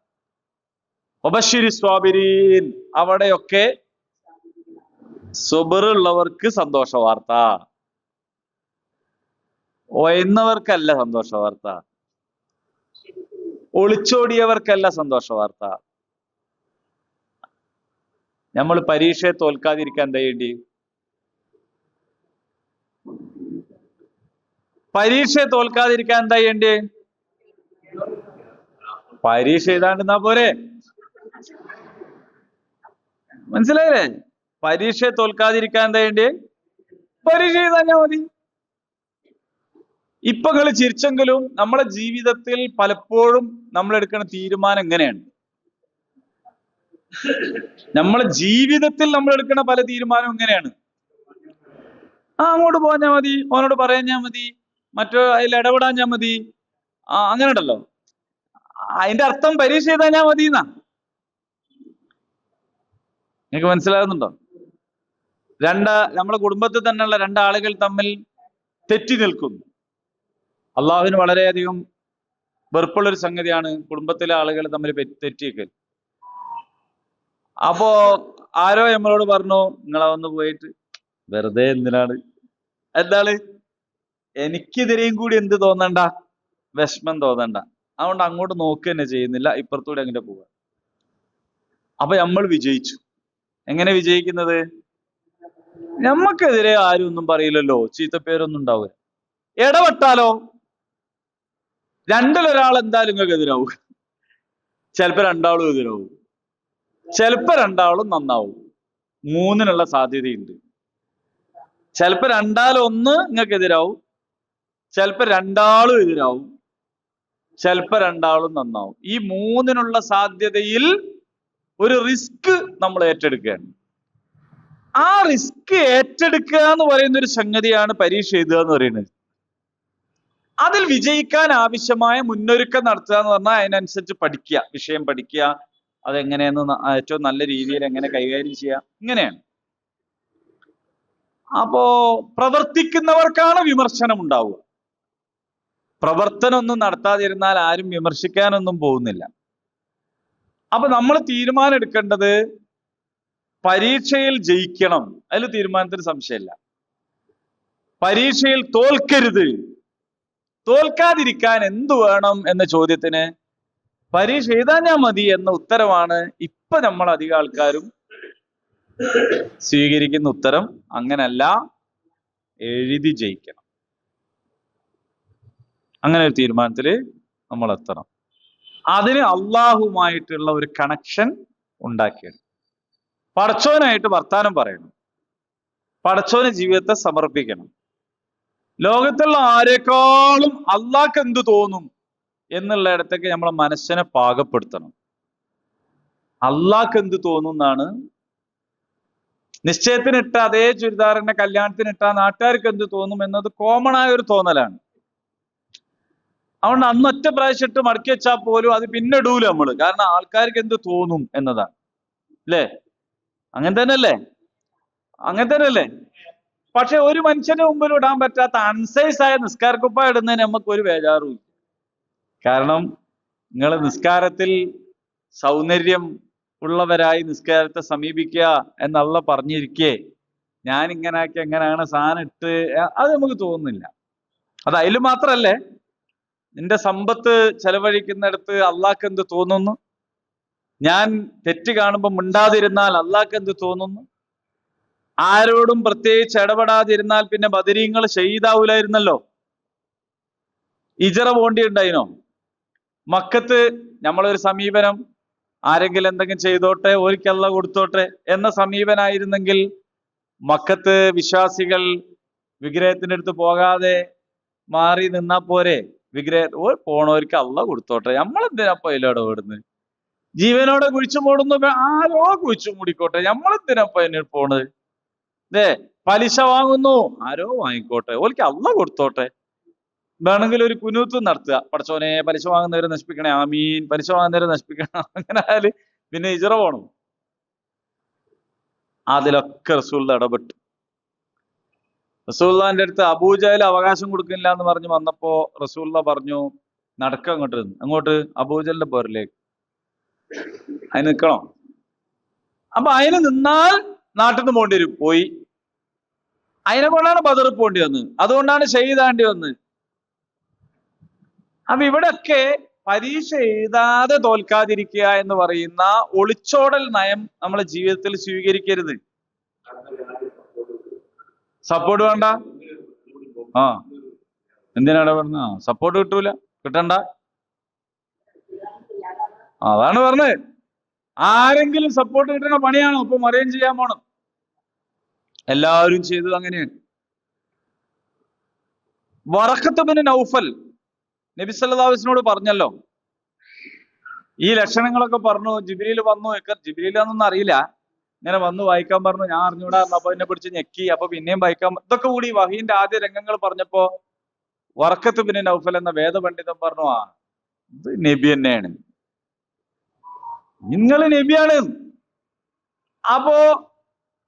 വബശ്ശിരി സ്വാബിരീൻ, അവിടെയൊക്കെ സുബറുള്ളവർക്ക് സന്തോഷ വാർത്ത, ഒയന്നവർക്കല്ല സന്തോഷ വാർത്ത, ഒളിച്ചോടിയവർക്കല്ല സന്തോഷ വാർത്ത. നമ്മൾ പരീക്ഷയെ തോൽക്കാതിരിക്കാൻ എന്താ ചെയ്യേണ്ടി? പരീക്ഷയെ തോൽക്കാതിരിക്കാൻ എന്താ ചെയ്യേണ്ടി? പരീക്ഷ എഴുതാണ്ടിരുന്നാ പോരെ? മനസ്സിലായില്ലേ? പരീക്ഷയെ തോൽക്കാതിരിക്കാൻ എന്താ ചെയ്യേണ്ടി? പരീക്ഷ എഴുതാഞ്ഞാ മതി. ഇപ്പൊ നിങ്ങൾ ചിരിച്ചെങ്കിലും നമ്മളെ ജീവിതത്തിൽ പലപ്പോഴും നമ്മൾ എടുക്കുന്ന തീരുമാനം എങ്ങനെയാണ്? നമ്മളെ ജീവിതത്തിൽ നമ്മൾ എടുക്കുന്ന പല തീരുമാനവും എങ്ങനെയാണ്? അങ്ങോട്ട് പോഞ്ഞാ മതി, ഓനോട് പറയാഞ്ഞാ മതി, അതിൽ ഇടപെടാഞ്ഞാ മതി, അങ്ങനെ ഉണ്ടല്ലോ. അതിന്റെ അർത്ഥം പരീക്ഷ എഴുതാൻ ഞാൻ മതി എന്നാ. നിങ്ങൾക്ക് മനസ്സിലാകുന്നുണ്ടോ? നമ്മളെ കുടുംബത്തിൽ തന്നെയുള്ള രണ്ടാളുകൾ തമ്മിൽ തെറ്റി നിൽക്കുന്നു. അള്ളാഹുവിന് വളരെയധികം വെറുപ്പുള്ളൊരു സംഗതിയാണ് കുടുംബത്തിലെ ആളുകൾ തമ്മിൽ തെറ്റിക്കൽ. അപ്പോ ആരോ നമ്മളോട് പറഞ്ഞു, നിങ്ങളെ വന്ന് പോയിട്ട് വെറുതെ എന്തിനാണ്, എന്താണ് എനിക്കെതിരെയും കൂടി എന്ത് തോന്നണ്ട, വിഷമം തോന്നണ്ട, അതുകൊണ്ട് അങ്ങോട്ട് നോക്കുക തന്നെ ചെയ്യുന്നില്ല, ഇപ്പുറത്തൂടെ അങ്ങനെ പോവുക. അപ്പൊ നമ്മൾ വിജയിച്ചു. എങ്ങനെ വിജയിക്കുന്നത്? നമ്മക്കെതിരെ ആരും ഒന്നും പറയില്ലല്ലോ, ചീത്തപ്പേരൊന്നും ഉണ്ടാവില്ല. ഇടപെട്ടാലോ രണ്ടിലൊരാൾ എന്തായാലും നിങ്ങൾക്ക് എതിരാവും. ചിലപ്പോ രണ്ടാളും എതിരാവും, ചിലപ്പോ രണ്ടാളും നന്നാവും. മൂന്നിനുള്ള സാധ്യതയുണ്ട്. ചിലപ്പോ രണ്ടാലൊന്ന് നിങ്ങൾക്ക് എതിരാവും, ചിലപ്പോ രണ്ടാളും എതിരാവും, ചിലപ്പോ രണ്ടാളും നന്നാവും. ഈ മൂന്നിനുള്ള സാധ്യതയിൽ ഒരു റിസ്ക് നമ്മൾ ഏറ്റെടുക്കുകയാണ്. ആ റിസ്ക് ഏറ്റെടുക്കുക എന്ന് പറയുന്ന ഒരു സംഗതിയാണ് പരീക്ഷ എഴുതുക എന്ന് പറയുന്നത്. അതിൽ വിജയിക്കാൻ ആവശ്യമായ മുന്നൊരുക്കം നടത്തുക എന്ന് പറഞ്ഞാൽ അതിനനുസരിച്ച് പഠിക്കുക, വിഷയം പഠിക്കുക, അതെങ്ങനെയെന്ന് ഏറ്റവും നല്ല രീതിയിൽ എങ്ങനെ കൈകാര്യം ചെയ്യുക, ഇങ്ങനെയാണ്. അപ്പോ പ്രവർത്തിക്കുന്നവർക്കാണ് വിമർശനം ഉണ്ടാവുക. പ്രവർത്തനമൊന്നും നടത്താതിരുന്നാൽ ആരും വിമർശിക്കാനൊന്നും പോകുന്നില്ല. അപ്പൊ നമ്മൾ തീരുമാനം എടുക്കേണ്ടത് പരീക്ഷയിൽ ജയിക്കണം, അതിൽ തീരുമാനത്തിന് സംശയമില്ല. പരീക്ഷയിൽ തോൽക്കരുത്, തോൽക്കാതിരിക്കാൻ എന്തു വേണം എന്ന ചോദ്യത്തിന് പരീക്ഷ എഴുതാൻ ഞാൻ മതി എന്ന ഉത്തരമാണ് ഇപ്പൊ നമ്മൾ അധികം ആൾക്കാരും സ്വീകരിക്കുന്ന ഉത്തരം. അങ്ങനല്ല, എഴുതി ജയിക്കണം. അങ്ങനെ ഒരു തീരുമാനത്തിൽ നമ്മൾ എത്തണം. അതിന് അള്ളാഹുമായിട്ടുള്ള ഒരു കണക്ഷൻ ഉണ്ടാക്കിയത്. പടച്ചോനായിട്ട് വർത്താനം പറയണം, പടച്ചോന് ജീവിതത്തെ സമർപ്പിക്കണം. ലോകത്തുള്ള ആരെക്കാളും അള്ളാഹ്ക്ക് എന്ത് തോന്നും എന്നുള്ള ഇടത്തേക്ക് നമ്മളെ മനസ്സിനെ പാകപ്പെടുത്തണം. അള്ളാഹ്ക്ക് എന്ത് തോന്നും എന്നാണ്. നിശ്ചയത്തിനിട്ട അതേ ചുരിദാറിന്റെ കല്യാണത്തിനിട്ട നാട്ടുകാർക്ക് എന്ത് തോന്നും എന്നത് കോമൺ ആയ ഒരു തോന്നലാണ്. അതുകൊണ്ട് അന്ന് ഒറ്റ പ്രാവശ്യം ഇട്ട് മടക്കി വെച്ചാൽ പോലും അത് പിന്നെ ഇടൂല നമ്മള്, കാരണം ആൾക്കാർക്ക് എന്ത് തോന്നും എന്നതാണ്. അല്ലേ? അങ്ങനെ തന്നെയല്ലേ? അങ്ങനെ തന്നെയല്ലേ? പക്ഷെ ഒരു മനുഷ്യന്റെ മുമ്പിൽ ഇടാൻ പറ്റാത്ത അൺസൈസ് ആയ നിസ്കാരക്കുപ്പ ഇടുന്നതിന് നമുക്ക് ഒരു ബേജാറും ഇല്ല. കാരണം നിങ്ങൾ നിസ്കാരത്തിൽ സൗന്ദര്യം ഉള്ളവരായി നിസ്കാരത്തെ സമീപിക്കുക എന്നുള്ള പറഞ്ഞിരിക്കേ ഞാൻ ഇങ്ങനെ ആക്കി എങ്ങനെയാണ് സാധനം ഇട്ട്, അത് നമുക്ക് തോന്നുന്നില്ല. അത് അതിൽ മാത്രല്ലേ, നിന്റെ സമ്പത്ത് ചെലവഴിക്കുന്നിടത്ത് അള്ളാഹ്ക്ക് എന്ത് തോന്നുന്നു, ഞാൻ തെറ്റ് കാണുമ്പോൾ മിണ്ടാതിരുന്നാൽ അള്ളാഹ്ക്ക് എന്ത് തോന്നുന്നു, ആരോടും പ്രത്യേകിച്ച് ഇടപെടാതിരുന്നാൽ പിന്നെ ബദരീങ്ങൾ ഷഹീദാവൂലായിരുന്നല്ലോ, ഇജറ പോണ്ടിയുണ്ടായിനോ? മക്കത്ത് നമ്മളൊരു സമീപനം, ആരെങ്കിലും എന്തെങ്കിലും ചെയ്തോട്ടെ ഓർക്ക് അല്ലാഹ് കൊടുത്തോട്ടെ എന്ന സമീപനായിരുന്നെങ്കിൽ മക്കത്ത് വിശ്വാസികൾ വിഗ്രഹത്തിന്റെ അടുത്ത് പോകാതെ മാറി നിന്നാ പോരെ? പോണവർക്ക് അല്ലാഹ് കൊടുത്തോട്ടെ, നമ്മളെന്തിനപ്പോ അതിലോടെ ഓടുന്നത്? ജീവനോടെ കുഴിച്ചു മൂടുന്നു, ആരോ കുഴിച്ചു മൂടിക്കോട്ടെ, നമ്മളെന്തിനപ്പോ അതിന് പോണത്? പലിശ വാങ്ങുന്നു, ആരോ വാങ്ങിക്കോട്ടെ, ഓർക്ക് അല്ലാഹ് കൊടുത്തോട്ടെ. വേണമെങ്കിൽ ഒരു കുനൂത്ത് നടത്തുക, പടച്ചോനെ പലിശ വാങ്ങുന്നവരെ നശിപ്പിക്കണേ, ആമീൻ, പലിശ വാങ്ങുന്നവരെ നശിപ്പിക്കണം. അങ്ങനെ ആയാല് പിന്നെ ഹിജ്റ പോണം. അതിലൊക്കെ റസൂൽ ഇടപെട്ടു. റസൂലുള്ളാഹിന്റെ അടുത്ത് അബൂജഹൽ അവകാശം കൊടുക്കില്ല എന്ന് പറഞ്ഞു വന്നപ്പോ റസൂലുള്ള പറഞ്ഞു, നടക്ക അങ്ങോട്ട്. അങ്ങോട്ട് അബൂജഹലിന്റെ പോരിലേക്ക്. അതിന് നിൽക്കണോ? അപ്പൊ അതിന് നിന്നാൽ നാട്ടിൽ നിന്ന് പോണ്ടി വരും. പോയി. അതിനെ കൊണ്ടാണ് ബദർ പോണ്ടി വന്നത്, അതുകൊണ്ടാണ് ഷഹീദാണ്ടി വന്നത്. അപ്പൊ ഇവിടെയൊക്കെ പരീക്ഷ എഴുതാതെ തോൽക്കാതിരിക്കുക എന്ന് പറയുന്ന ഒളിച്ചോടൽ നയം നമ്മളെ ജീവിതത്തിൽ സ്വീകരിക്കരുത്. സപ്പോർട്ട് വേണ്ട. എന്തിനാണ് പറഞ്ഞ സപ്പോർട്ട് കിട്ടൂല, കിട്ടണ്ട. അതാണ് പറഞ്ഞത്. ആരെങ്കിലും സപ്പോർട്ട് കിട്ടുന്ന പണിയാണോ ഇപ്പൊ മറിയം ചെയ്യാൻ പോണം? എല്ലാവരും ചെയ്തത് അങ്ങനെയാണ്. വറഖത്ത് ബിൻ നൗഫൽ നബി സല്ലല്ലാഹു അലൈഹി വസല്ലമയോട് പറഞ്ഞല്ലോ, ഈ ലക്ഷണങ്ങളൊക്കെ പറഞ്ഞു. ജിബ്രീൽ വന്നു, ജിബ്രീലാന്നൊന്നും അറിയില്ല, ഇങ്ങനെ വന്നു വായിക്കാൻ പറഞ്ഞു. ഞാൻ അറിഞ്ഞൂടാ, അപ്പൊ എന്നെ പിടിച്ച് ഞെക്കി. അപ്പൊ പിന്നെയും വായിക്കാൻ. ഇതൊക്കെ കൂടി വഹീന്റെ ആദ്യ രംഗങ്ങൾ പറഞ്ഞപ്പോ വറക്കത്ത് ബിൻ നൗഫൽ എന്ന വേദപണ്ഡിതൻ പറഞ്ഞു, ആ ഇത് നബി തന്നെയാണ്, നിങ്ങൾ നബിയാണ്. അപ്പോ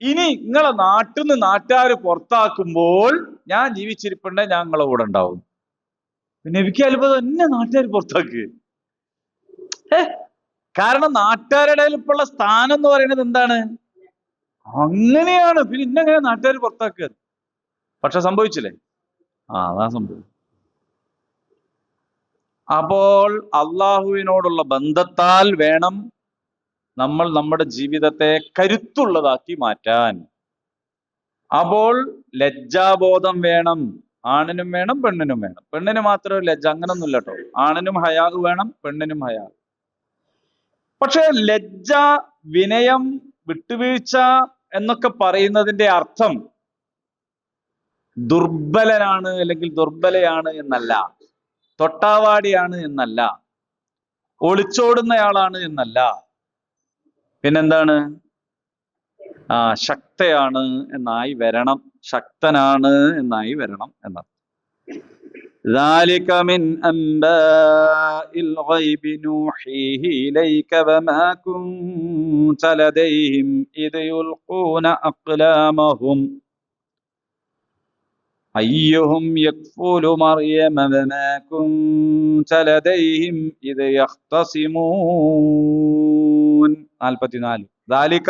ഇനി നിങ്ങളെ നാട്ടിൽ നിന്ന് നാട്ടുകാർ പുറത്താക്കുമ്പോൾ ഞാൻ ജീവിച്ചിരിപ്പുണ്ടെ ഞാൻ നിങ്ങളെ കൂടെ ഉണ്ടാവും. നബിക്ക് അത്ഭുതം, എന്നെ നാട്ടുകാർ പുറത്താക്കുക. കാരണം നാട്ടുകാരുടെ ഇടയിൽ ഇപ്പോഴുള്ള സ്ഥാനം എന്ന് പറയുന്നത് എന്താണ്? അങ്ങനെയാണ്. പിന്നെ ഇന്നെങ്ങനെ നാട്ടുകാർ പുറത്താക്കുക? പക്ഷെ സംഭവിച്ചില്ലേ? അതാ സംഭവിച്ചു. അപ്പോൾ അള്ളാഹുവിനോടുള്ള ബന്ധത്താൽ വേണം നമ്മൾ നമ്മുടെ ജീവിതത്തെ കരുത്തുള്ളതാക്കി മാറ്റാൻ. അപ്പോൾ ലജ്ജാബോധം വേണം, ആണിനും വേണം പെണ്ണിനും വേണം. പെണ്ണിന് മാത്രമേ ലജ്ജ, അങ്ങനൊന്നുമില്ല കേട്ടോ. ആണിനും ഹയാ വേണം, പെണ്ണിനും ഹയാ. പക്ഷെ ലജ്ജ, വിനയം, വിട്ടുവീഴ്ച എന്നൊക്കെ പറയുന്നതിന്റെ അർത്ഥം ദുർബലനാണ് അല്ലെങ്കിൽ ദുർബലയാണ് എന്നല്ല, തൊട്ടാവാടിയാണ് എന്നല്ല, ഒളിച്ചോടുന്നയാളാണ് എന്നല്ല. പിന്നെന്താണ്? ശക്തയാണ് എന്നായി വരണം, ശക്തനാണ് എന്നായി വരണം എന്നർത്ഥം. ذلك من أنباء الغيب نوحيه إليك وما كنت لديهم إذ يلقون أقلامهم أيهم يكفل مريم وما كنت لديهم إذ يختصمون. 44. ذلك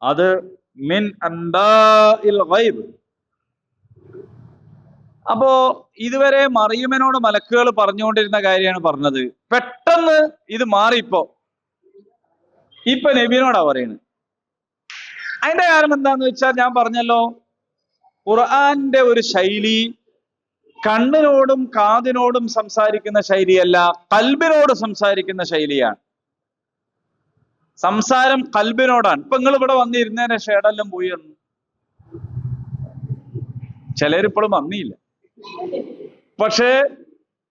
അത് മിൻ അൻബാഇൽ ഗൈബ്. അപ്പോ ഇതുവരെ മറിയമിനോട് മലക്കുകൾ പറഞ്ഞുകൊണ്ടിരുന്ന കാര്യമാണ് പറഞ്ഞത്. പെട്ടെന്ന് ഇത് മാറിപ്പോ ഇപ്പൊ നബിയോടാ പറയുന്നത്. അതിന്റെ കാരണം എന്താന്ന് വെച്ചാൽ ഞാൻ പറഞ്ഞല്ലോ, ഖുർആന്റെ ഒരു ശൈലി കണ്ണിനോടും കാതിനോടും സംസാരിക്കുന്ന ശൈലിയല്ല, ഖൽബിനോട് സംസാരിക്കുന്ന ശൈലിയാണ്. സംസാരം ഖൽബിനോടാണ്. ഇപ്പൊ നിങ്ങൾ ഇവിടെ വന്നിരുന്നതിന്റെ ഷേഡെല്ലാം പോയി വന്നു, ചിലരിപ്പോഴും വന്നിയില്ല, പക്ഷേ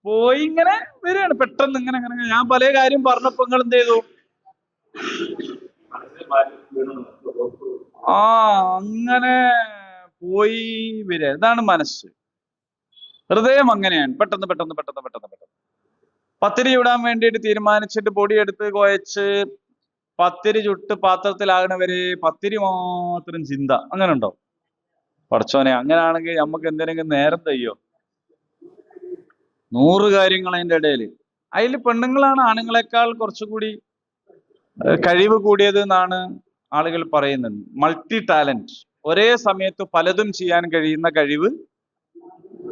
പോയി ഇങ്ങനെ വരികയാണ് പെട്ടെന്ന്. ഇങ്ങനെ ഇങ്ങനെ ഞാൻ പല കാര്യം പറഞ്ഞപ്പോ നിങ്ങൾ എന്ത് ചെയ്തു? അങ്ങനെ പോയി വരിക. ഇതാണ് മനസ്സ്, ഹൃദയം അങ്ങനെയാണ്. പെട്ടെന്ന് പെട്ടെന്ന് പെട്ടെന്ന് പെട്ടെന്ന് പെട്ടെന്ന് പത്തിരി ചുടാൻ വേണ്ടിയിട്ട് തീരുമാനിച്ചിട്ട് പൊടിയെടുത്ത് കുഴച്ച് പത്തിരി ചുട്ട് പാത്രത്തിലാകണവരെ പത്തിരി മാത്രം ചിന്ത. അങ്ങനെ ഉണ്ടോ? പഠിച്ചോനെ, അങ്ങനെയാണെങ്കിൽ നമുക്ക് എന്തെങ്കിലും നേരം തയ്യോ? 100 കാര്യങ്ങൾ അതിൻ്റെ ഇടയിൽ. അതിൽ പെണ്ണുങ്ങളാണ് ആണുങ്ങളെക്കാൾ കുറച്ചുകൂടി കഴിവ് കൂടിയത് എന്നാണ് ആളുകൾ പറയുന്നത്. മൾട്ടി ടാലന്റ്, ഒരേ സമയത്ത് പലതും ചെയ്യാൻ കഴിയുന്ന കഴിവ്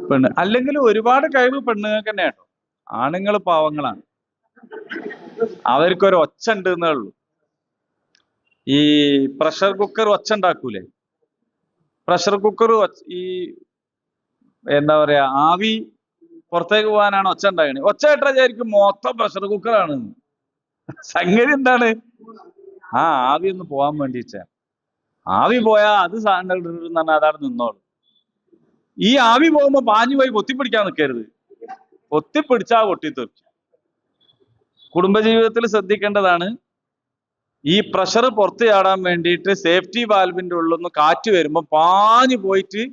പെണ്ണ്. അല്ലെങ്കിൽ ഒരുപാട് കഴിവ് പെണ്ണുങ്ങൾക്ക് തന്നെ കേട്ടോ. ആണുങ്ങൾ പാവങ്ങളാണ്, അവർക്കൊരു ഒച്ച ഉണ്ട് എന്നേ ഉള്ളൂ. ഈ പ്രഷർ കുക്കർ ഒച്ച ഉണ്ടാക്കൂലേ? പ്രഷർ കുക്കർ ഈ എന്താ പറയാ, ആവി പുറത്തേക്ക് പോകാനാണ് ഒച്ച ഉണ്ടാകണത്. ഒച്ച കേട്ടാ വിചാരിക്കും മൊത്തം പ്രഷർ കുക്കറാണ്. സംഗതി എന്താണ്? ആവി ഒന്ന് പോകാൻ വേണ്ടിച്ച. ആവി പോയാ അത് സാധനം അതാണ് നിന്നോളൂ. ഈ ആവി പോകുമ്പോ പാഞ്ഞു പോയി പൊത്തിപ്പിടിക്കാൻ നിൽക്കരുത്. പൊത്തിപ്പിടിച്ചാ പൊട്ടിത്തെറിച്ചു. കുടുംബജീവിതത്തിൽ ശ്രദ്ധിക്കേണ്ടതാണ്. ഈ പ്രഷർ പുറത്ത് ചാടാൻ വേണ്ടിയിട്ട് സേഫ്റ്റി വാൽവിന്റെ ഉള്ളിൽ കാറ്റ് വരുമ്പോ പാഞ്ഞു പോയിട്ട്,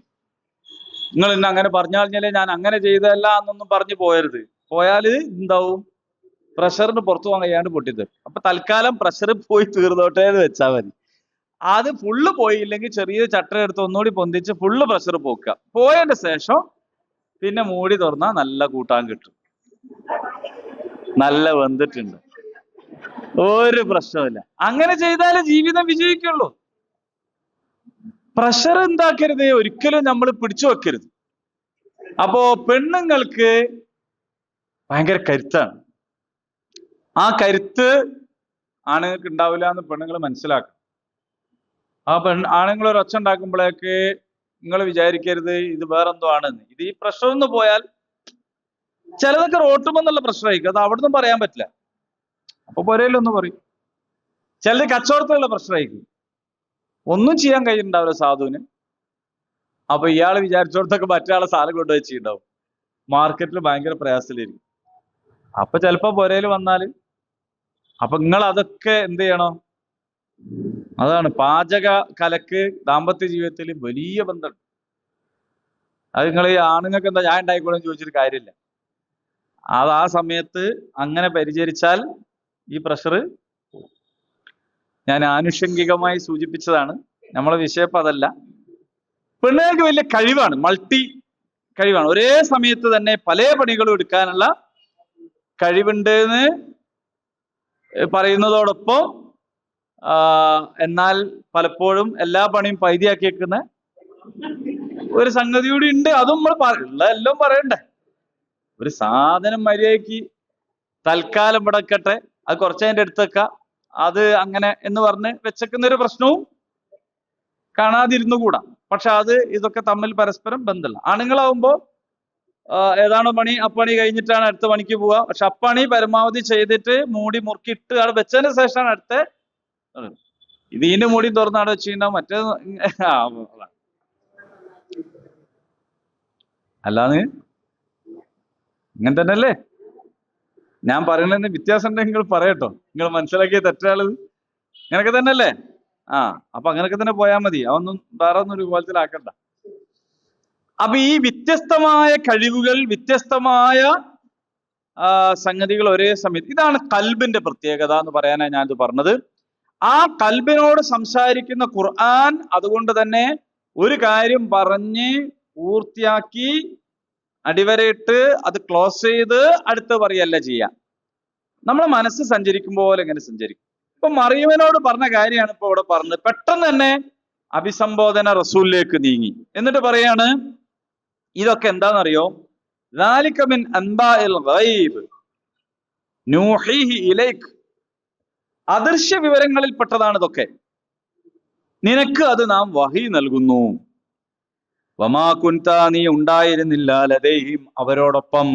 നിങ്ങൾ ഇന്ന് അങ്ങനെ പറഞ്ഞാലേ ഞാൻ അങ്ങനെ ചെയ്തതല്ല എന്നൊന്നും പറഞ്ഞു പോയരുത്. പോയാൽ എന്താവും? പ്രഷറിന് പുറത്തു പോകാൻ കഴിയാണ്ട് പൊട്ടിത്തരും. അപ്പൊ തൽക്കാലം പ്രഷർ പോയി തീർന്നോട്ടെ എന്ന് വെച്ചാൽ മതി. അത് ഫുള്ള് പോയില്ലെങ്കിൽ ചെറിയ ചട്ട എടുത്ത് ഒന്നുകൂടി പൊന്തിച്ച് ഫുള്ള് പ്രഷർ പോക്കുക. പോയതിന്റെ ശേഷം പിന്നെ മൂടി തുറന്നാൽ നല്ല കൂട്ടാൻ കിട്ടും, നല്ല വെന്തിട്ടുണ്ട്, ഒരു പ്രശ്നമില്ല. അങ്ങനെ ചെയ്താലേ ജീവിതം വിജയിക്കുള്ളൂ. പ്രഷർ എന്താക്കരുത്, ഒരിക്കലും നമ്മൾ പിടിച്ചു വെക്കരുത്. അപ്പോ പെണ്ണുങ്ങൾക്ക് ഭയങ്കര കരുത്താണ്. ആ കരുത്ത് ആണുങ്ങൾക്ക് ഉണ്ടാവില്ല എന്ന് പെണ്ണുങ്ങൾ മനസ്സിലാക്കണം. ആണുങ്ങൾ ഒരു ഒച്ച ഉണ്ടാക്കുമ്പോഴേക്ക് നിങ്ങൾ വിചാരിക്കരുത് ഇത് വേറെന്തോ ആണെന്ന്. ഇത് ഈ പ്രഷർ ഒന്ന് പോയാൽ ചിലതൊക്കെ റോട്ടുമെന്നുള്ള പ്രശ്നമായിരിക്കും, അത് അവിടെ നിന്നും പറയാൻ പറ്റില്ല. അപ്പൊ പുരയിലൊന്ന് പറയും. ചിലത് കച്ചവടത്തിലുള്ള പ്രശ്നമായിരിക്കും, ഒന്നും ചെയ്യാൻ കഴിയുന്നുണ്ടാവില്ല സാധുവിന്. അപ്പൊ ഇയാൾ വിചാരിച്ചോടത്തൊക്കെ മറ്റൊരാളെ സാധനം കൊണ്ടുവച്ചിട്ടുണ്ടാവും. മാർക്കറ്റിൽ ഭയങ്കര പ്രയാസത്തിലിരിക്കും. അപ്പൊ ചിലപ്പോ പുരയിൽ വന്നാല് അപ്പൊ നിങ്ങൾ അതൊക്കെ എന്ത് ചെയ്യണം? അതാണ് പാചക കലക്ക് ദാമ്പത്യ ജീവിതത്തിൽ വലിയ ബന്ധമുണ്ട്. അത് നിങ്ങൾ ഈ ആണുങ്ങൾക്ക് എന്താ ഞാൻ ഉണ്ടായിക്കോളെന്ന് ചോദിച്ചിട്ട് കാര്യമില്ല. അത് ആ സമയത്ത് അങ്ങനെ പരിചരിച്ചാൽ ഈ പ്രഷർ, ഞാൻ ആനുഷംഗികമായി സൂചിപ്പിച്ചതാണ്, നമ്മളെ വിഷയപ്പം അതല്ല. പെണ്ണുങ്ങൾക്ക് വലിയ കഴിവാണ്, മൾട്ടി കഴിവാണ്. ഒരേ സമയത്ത് തന്നെ പല പണികളും എടുക്കാനുള്ള കഴിവുണ്ട് എന്ന് പറയുന്നതോടൊപ്പം എന്നാൽ പലപ്പോഴും എല്ലാ പണിയും പൈതിയാക്കി വെക്കുന്ന ഒരു സംഗതി കൂടി ഉണ്ട്. അതും നമ്മൾ എല്ലാം പറയണ്ടേ. ഒരു സാധനം മര്യാദയ്ക്ക് തൽക്കാലം ഇവിടെ വെക്കട്ടെ, അത് കുറച്ചതിൻ്റെ അടുത്ത് വെക്കാം, അത് അങ്ങനെ എന്ന് പറഞ്ഞ് വെച്ചേക്കുന്ന ഒരു പ്രശ്നവും കാണാതിരുന്നു കൂടാ. പക്ഷെ അത് ഇതൊക്കെ തമ്മിൽ പരസ്പരം ബന്ധമില്ല. ആണുങ്ങളാവുമ്പോ ഏതാണോ പണി അപ്പണി കഴിഞ്ഞിട്ടാണ് അടുത്ത പണിക്ക് പോവുക. പക്ഷെ അപ്പണി പരമാവധി ചെയ്തിട്ട് മൂടി മുറുക്കിയിട്ട് അവിടെ വെച്ചതിന് ശേഷമാണ് അടുത്ത. ഇതിന്റെ മൂടി തുറന്ന് അവിടെ വെച്ച് കഴിഞ്ഞാൽ മറ്റേ അല്ലാന്ന് ഇങ്ങനെ തന്നെ അല്ലേ ഞാൻ പറയുന്നതിന് വ്യത്യാസം ഉണ്ടെങ്കിൽ നിങ്ങൾ പറയട്ടോ. നിങ്ങൾ മനസ്സിലാക്കിയ തെറ്റാളത് ഇങ്ങനൊക്കെ തന്നെ അല്ലേ? അപ്പൊ അങ്ങനൊക്കെ തന്നെ പോയാൽ മതി. അതൊന്നും വേറെ ഒന്നും ഒരു കോലത്തിലാക്കണ്ട. അപ്പൊ ഈ വ്യത്യസ്തമായ കഴിവുകൾ, വ്യത്യസ്തമായ സംഗതികൾ ഒരേ സമയത്ത്, ഇതാണ് കൽബിന്റെ പ്രത്യേകത എന്ന് പറയാനാണ് ഞാനിത് പറഞ്ഞത്. ആ കൽബിനോട് സംസാരിക്കുന്ന ഖുർആൻ അതുകൊണ്ട് തന്നെ ഒരു കാര്യം പറഞ്ഞ് പൂർത്തിയാക്കി അടിവരയിട്ട് അത് ക്ലോസ് ചെയ്ത് അടുത്ത് പറയല്ല ചെയ്യാം. നമ്മളെ മനസ്സ് സഞ്ചരിക്കും പോലെ എങ്ങനെ സഞ്ചരിക്കും. ഇപ്പൊ മറിയമിനോട് പറഞ്ഞ കാര്യമാണ് ഇപ്പൊ ഇവിടെ പറഞ്ഞത്. പെട്ടെന്ന് തന്നെ അഭിസംബോധന റസൂലിലേക്ക് നീങ്ങി. എന്നിട്ട് പറയാണ്, ഇതൊക്കെ എന്താണെന്നറിയോ? ذَلِكَ مِنْ أَنْبَاءِ الْغَيْبِ نُوحِيهِ إِلَيْكَ. അദൃശ്യ വിവരങ്ങളിൽ പെട്ടതാണ് ഇതൊക്കെ, നിനക്ക് അത് നാം വഹി നൽകുന്നു. വമാ കുൻത, നീ ഉണ്ടായിരുന്നില്ല, ലദൈഹിം അവരോടൊപ്പം,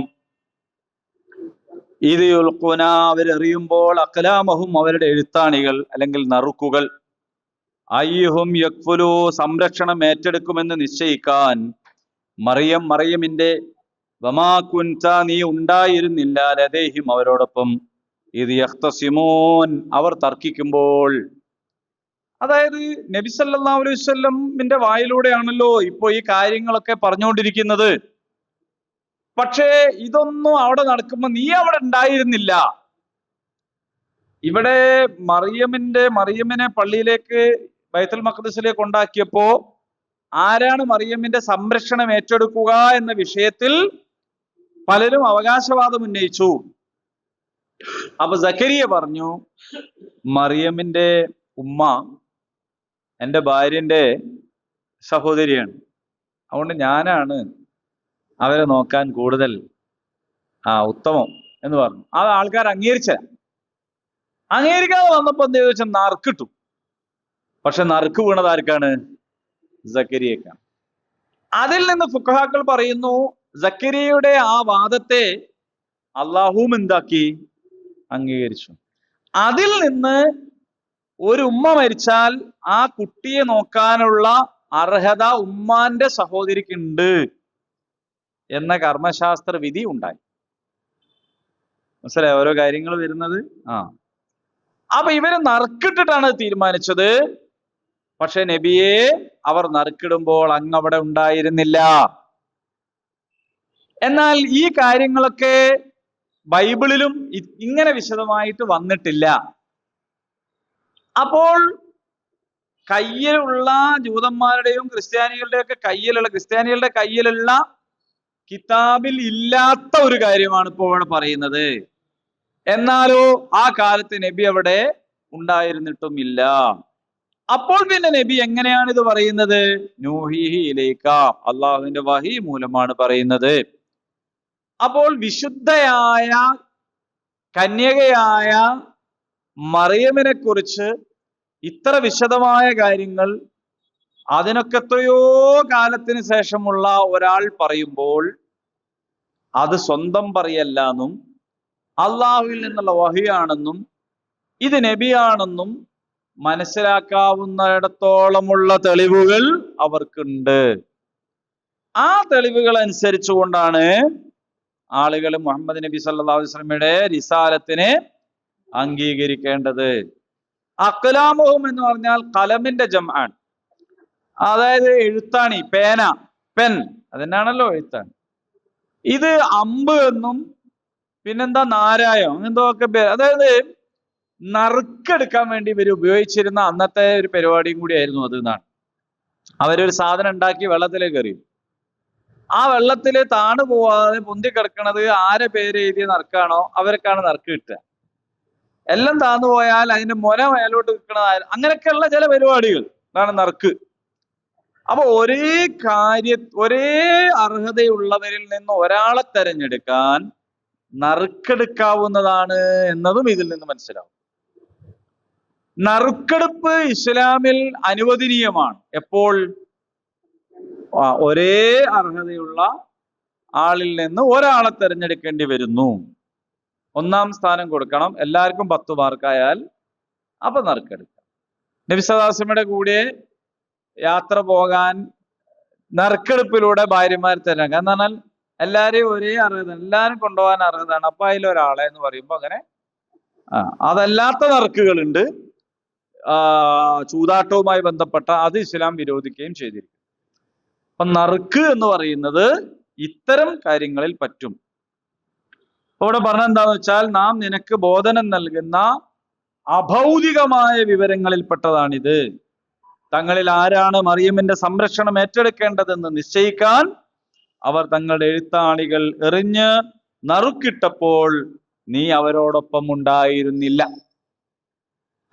ഇത് യുൽഖുന അവരെറിയുമ്പോൾ, അഖ്ലാമഹും അവരുടെ എഴുത്താണികൾ അല്ലെങ്കിൽ നറുക്കുകൾ, അയ്യുഹും യക്ഫുലു സംരക്ഷണം ഏറ്റെടുക്കുമെന്ന് നിശ്ചയിക്കാൻ. മറിയമിന്റെ വമാ കുൻത നീ ഉണ്ടായിരുന്നില്ല, ലദൈഹിം അവരോടൊപ്പം, ഇത് യഖ്തസിമൂൻ അവർ തർക്കിക്കുമ്പോൾ. അതായത് നബി സല്ലല്ലാഹു അലൈഹി വസല്ലമിന്റെ വായിലൂടെയാണല്ലോ ഇപ്പൊ ഈ കാര്യങ്ങളൊക്കെ പറഞ്ഞുകൊണ്ടിരിക്കുന്നത്. പക്ഷേ ഇതൊന്നും അവിടെ നടക്കുമ്പോ നീ അവിടെ ഉണ്ടായിരുന്നില്ല. ഇവിടെ മറിയമിനെ പള്ളിയിലേക്ക് ബൈത്തുൽ മഖ്ദിസിലേക്ക് കൊണ്ടാക്കിയപ്പോ ആരാണ് മറിയമിന്റെ സംരക്ഷണം ഏറ്റെടുക്കുക എന്ന വിഷയത്തിൽ പലരും അവകാശവാദം ഉന്നയിച്ചു. അപ്പൊ സക്കരിയ പറഞ്ഞു, മറിയമിന്റെ ഉമ്മ എൻ്റെ ഭാര്യന്റെ സഹോദരിയാണ്, അതുകൊണ്ട് ഞാനാണ് അവരെ നോക്കാൻ കൂടുതൽ ഉത്തമം എന്ന് പറഞ്ഞു. അത് ആൾക്കാർ അംഗീകരിക്കാതെ വന്നപ്പോ എന്ത് ചെയ്തു വെച്ചാൽ നറുക്കിട്ടു. പക്ഷെ നറുക്ക് വീണത് ആർക്കാണ്? സക്കരിയക്കാണ്. അതിൽ നിന്ന് ഫുഖഹാക്കൾ പറയുന്നു, സക്കരിയയുടെ ആ വാദത്തെ അള്ളാഹുവും എന്താക്കി? അംഗീകരിച്ചു. അതിൽ നിന്ന് ഒരു ഉമ്മ മരിച്ചാൽ ആ കുട്ടിയെ നോക്കാനുള്ള അർഹത ഉമ്മാന്റെ സഹോദരിക്കുണ്ട് എന്ന കർമ്മശാസ്ത്ര വിധി ഉണ്ടായി. മനസ്സിലായി ഓരോ കാര്യങ്ങൾ വരുന്നത്. അപ്പൊ ഇവര് നറുക്കിട്ടിട്ടാണ് തീരുമാനിച്ചത്. പക്ഷെ നബിയെ അവർ നറുക്കിടുമ്പോൾ അങ്ങ് അവിടെ ഉണ്ടായിരുന്നില്ല. എന്നാൽ ഈ കാര്യങ്ങളൊക്കെ ബൈബിളിലും ഇങ്ങനെ വിശദമായിട്ട് വന്നിട്ടില്ല. അപ്പോൾ കയ്യിലുള്ള ജൂതന്മാരുടെയും ക്രിസ്ത്യാനികളുടെ കയ്യിലുള്ള കിതാബിൽ ഇല്ലാത്ത ഒരു കാര്യമാണ് ഇപ്പോൾ ഇവിടെ പറയുന്നത്. എന്നാലോ ആ കാലത്ത് നബി അവിടെ ഉണ്ടായിരുന്നിട്ടുമില്ല. അപ്പോൾ പിന്നെ നബി എങ്ങനെയാണ് ഇത് പറയുന്നത്? നൂഹിഹി ഇലൈക, അള്ളാഹുവിന്റെ വഹി മൂലമാണ് പറയുന്നത്. അപ്പോൾ വിശുദ്ധയായ കന്യകയായ മറിയമിനെ കുറിച്ച് ഇത്ര വിശദമായ കാര്യങ്ങൾ അതിനൊക്കെ എത്രയോ കാലത്തിന് ശേഷമുള്ള ഒരാൾ പറയുമ്പോൾ അത് സ്വന്തം പറയല്ല എന്നും അള്ളാഹുവിൽ നിന്നുള്ള വഹിയാണെന്നും ഇത് നബിയാണെന്നും മനസ്സിലാക്കാവുന്നിടത്തോളമുള്ള തെളിവുകൾ അവർക്കുണ്ട്. ആ തെളിവുകൾ അനുസരിച്ചുകൊണ്ടാണ് ആളുകൾ മുഹമ്മദ് നബി സല്ലല്ലാഹു അലൈഹി വസല്ലമയുടെ റിസാലത്തിനെ അംഗീകരിക്കേണ്ടത്. അഖ്ലാമുഹും എന്ന് പറഞ്ഞാൽ കലമിന്റെ ജംആണ്. അതായത് എഴുത്താണി, പേന, പെൻ അതിനാണല്ലോ എഴുത്താണ്. ഇത് അമ്പ് എന്നും പിന്നെന്താ നാരായം അങ്ങനത്തെ ഒക്കെ പേര്. അതായത് നറുക്കെടുക്കാൻ വേണ്ടി ഇവർ ഉപയോഗിച്ചിരുന്ന അന്നത്തെ ഒരു പരിപാടിയും കൂടി ആയിരുന്നു അത് എന്നാണ്. അവരൊരു സാധനം ഉണ്ടാക്കി വെള്ളത്തിലേക്ക് എറിയും. ആ വെള്ളത്തില് താണു പോവാതെ പൊന്തി കിടക്കണത് ആരെ പേര് എഴുതിയ നറുക്കാണോ അവർക്കാണ് നറുക്ക് കിട്ടുക. എല്ലാം താന്നു പോയാൽ അതിന്റെ മുന മേലോട്ട് നിൽക്കണ അങ്ങനെയൊക്കെയുള്ള ചില പരിപാടികൾ അതാണ് നറുക്ക്. അപ്പൊ ഒരേ അർഹതയുള്ളവരിൽ നിന്ന് ഒരാളെ തെരഞ്ഞെടുക്കാൻ നറുക്കെടുക്കാവുന്നതാണ് എന്നതും ഇതിൽ നിന്ന് മനസ്സിലാവും. നറുക്കെടുപ്പ് ഇസ്ലാമിൽ അനുവദനീയമാണ്. എപ്പോൾ? ഒരേ അർഹതയുള്ള ആളിൽ നിന്ന് ഒരാളെ തെരഞ്ഞെടുക്കേണ്ടി വരുന്നു. ഒന്നാം സ്ഥാനം കൊടുക്കണം. എല്ലാവർക്കും 10 മാർക്കായാൽ അപ്പൊ നറുക്കെടുക്കാം. നബി സല്ലല്ലാഹു അലൈഹി വസല്ലമയുടെ കൂടെ യാത്ര പോകാൻ നറുക്കെടുപ്പിലൂടെ ഭാര്യമാർ തിരഞ്ഞെടുക്കുക എന്ന് പറഞ്ഞാൽ എല്ലാരെയും ഒരേ അർഹത, എല്ലാരും കൊണ്ടുപോകാൻ അർഹതയാണ്. അപ്പൊ അതിലൊരാളെ എന്ന് പറയുമ്പോ അങ്ങനെ അതല്ലാത്ത നറുക്കുകളുണ്ട്. ചൂതാട്ടവുമായി ബന്ധപ്പെട്ട അത് ഇസ്ലാം വിരോധിക്കുകയും ചെയ്തിരിക്കും. അപ്പൊ നറുക്ക് എന്ന് പറയുന്നത് ഇത്തരം കാര്യങ്ങളിൽ പറ്റും. അപ്പൊ ഇവിടെ പറഞ്ഞ എന്താന്ന് വെച്ചാൽ നാം നിനക്ക് ബോധനം നൽകുന്ന അഭൗതികമായ വിവരങ്ങളിൽപ്പെട്ടതാണിത്. തങ്ങളിൽ ആരാണ് മറിയമിന്റെ സംരക്ഷണം ഏറ്റെടുക്കേണ്ടതെന്ന് നിശ്ചയിക്കാൻ അവർ തങ്ങളുടെ എഴുത്താണികൾ എറിഞ്ഞ് നറുക്കിട്ടപ്പോൾ നീ അവരോടൊപ്പം ഉണ്ടായിരുന്നില്ല.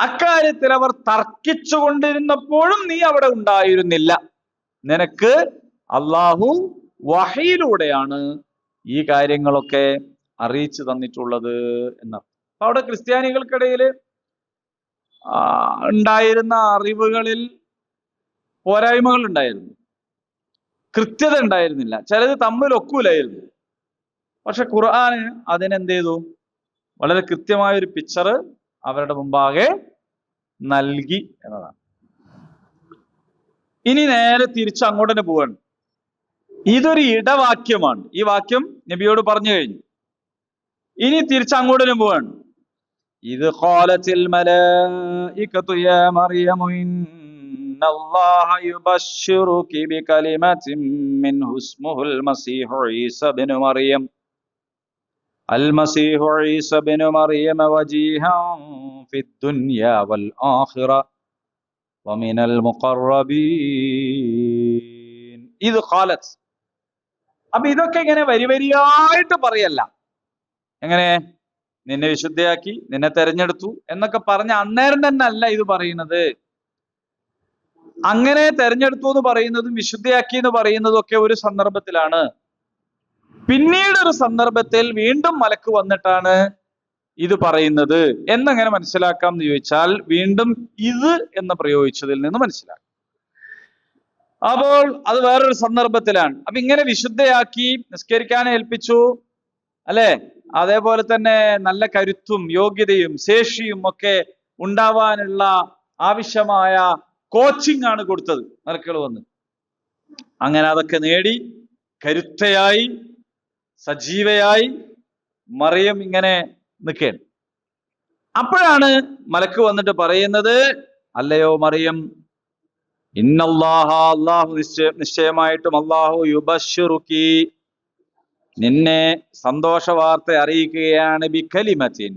അക്കാര്യത്തിൽ അവർ തർക്കിച്ചു കൊണ്ടിരുന്നപ്പോഴും നീ അവിടെ ഉണ്ടായിരുന്നില്ല. നിനക്ക് അള്ളാഹു വഹയിലൂടെയാണ് ഈ കാര്യങ്ങളൊക്കെ അറിയിച്ചു തന്നിട്ടുള്ളത് എന്നർത്ഥം. അപ്പൊ അവിടെ ക്രിസ്ത്യാനികൾക്കിടയിൽ ഉണ്ടായിരുന്ന അറിവുകളിൽ പോരായ്മകൾ ഉണ്ടായിരുന്നു, കൃത്യത ഉണ്ടായിരുന്നില്ല, ചിലത് തമ്മിൽ ഒക്കൂലായിരുന്നു. പക്ഷെ ഖുർആന് അതിനെന്ത് ചെയ്തു? വളരെ കൃത്യമായ ഒരു പിക്ചർ അവരുടെ മുമ്പാകെ നൽകി എന്നതാണ്. ഇനി നേരെ തിരിച്ച് അങ്ങോട്ട് തന്നെ പോവാണ്. ഇതൊരു ഇടവാക്യമാണ്. ഈ വാക്യം നബിയോട് പറഞ്ഞു കഴിഞ്ഞു. ഇനി തിരിച്ച് അങ്ങോട്ട് തന്നെ പോവാണ്. ഇത് ഖാലത്തിൽ മലായികതു യാ മറിയമു ഇന്നല്ലാഹ യുബശ്ശിറുകി ബികലിമത്തിൻ മിൻഹു ഇസ്മുഹുൽ മസീഹു ഈസ ഇബ്നു മറിയം അൽ-മസീഹു ഈസ ഇബ്നു മറിയം വജീഹൻ ഫിദ്ദുനിയ വൽ ആഖിറ വമിനൽ മുഖറബീൻ. ഇത് ഖാലത്ത്. അപ്പൊ ഇതൊക്കെ ഇങ്ങനെ വരിവരിയായിട്ട് പറയല്ല. എങ്ങനെ? നിന്നെ വിശുദ്ധയാക്കി, നിന്നെ തെരഞ്ഞെടുത്തു എന്നൊക്കെ പറഞ്ഞ അന്നേരം തന്നെ അല്ല ഇത് പറയുന്നത്. അങ്ങനെ തെരഞ്ഞെടുത്തു എന്ന് പറയുന്നതും വിശുദ്ധയാക്കി എന്ന് പറയുന്നതും ഒക്കെ ഒരു സന്ദർഭത്തിലാണ്. പിന്നീട് ഒരു സന്ദർഭത്തിൽ വീണ്ടും മലക്ക് വന്നിട്ടാണ് ഇത് പറയുന്നത് എന്നെങ്ങനെ മനസ്സിലാക്കാം എന്ന് ചോദിച്ചാൽ വീണ്ടും ഇത് എന്ന് പ്രയോഗിച്ചതിൽ നിന്ന് മനസ്സിലാക്കാം. അപ്പോൾ അത് വേറൊരു സന്ദർഭത്തിലാണ്. അപ്പൊ ഇങ്ങനെ വിശുദ്ധയാക്കി നിസ്കരിക്കാൻ ഏൽപ്പിച്ചു, അല്ലെ? അതേപോലെ തന്നെ നല്ല കരുത്തും യോഗ്യതയും ശേഷിയും ഒക്കെ ഉണ്ടാവാനുള്ള ആവശ്യമായ കോച്ചിങ് ആണ് കൊടുത്തത് മലക്കുകൾ വന്ന്. അങ്ങനെ അതൊക്കെ നേടി കരുത്തയായി സജീവയായി മറിയം ഇങ്ങനെ നിൽക്കുകയാണ്. അപ്പോഴാണ് മലക്ക് വന്നിട്ട് പറയുന്നത്, അല്ലയോ മറിയം, ഇന്നല്ലാഹ, അല്ലാഹു നിശ്ചയമായിട്ടും അല്ലാഹു യുബശ്ശിറുകി, നിന്നെ സന്തോഷ വാർത്ത അറിയിക്കുകയാണ്, ബികലിമത്തിൻ,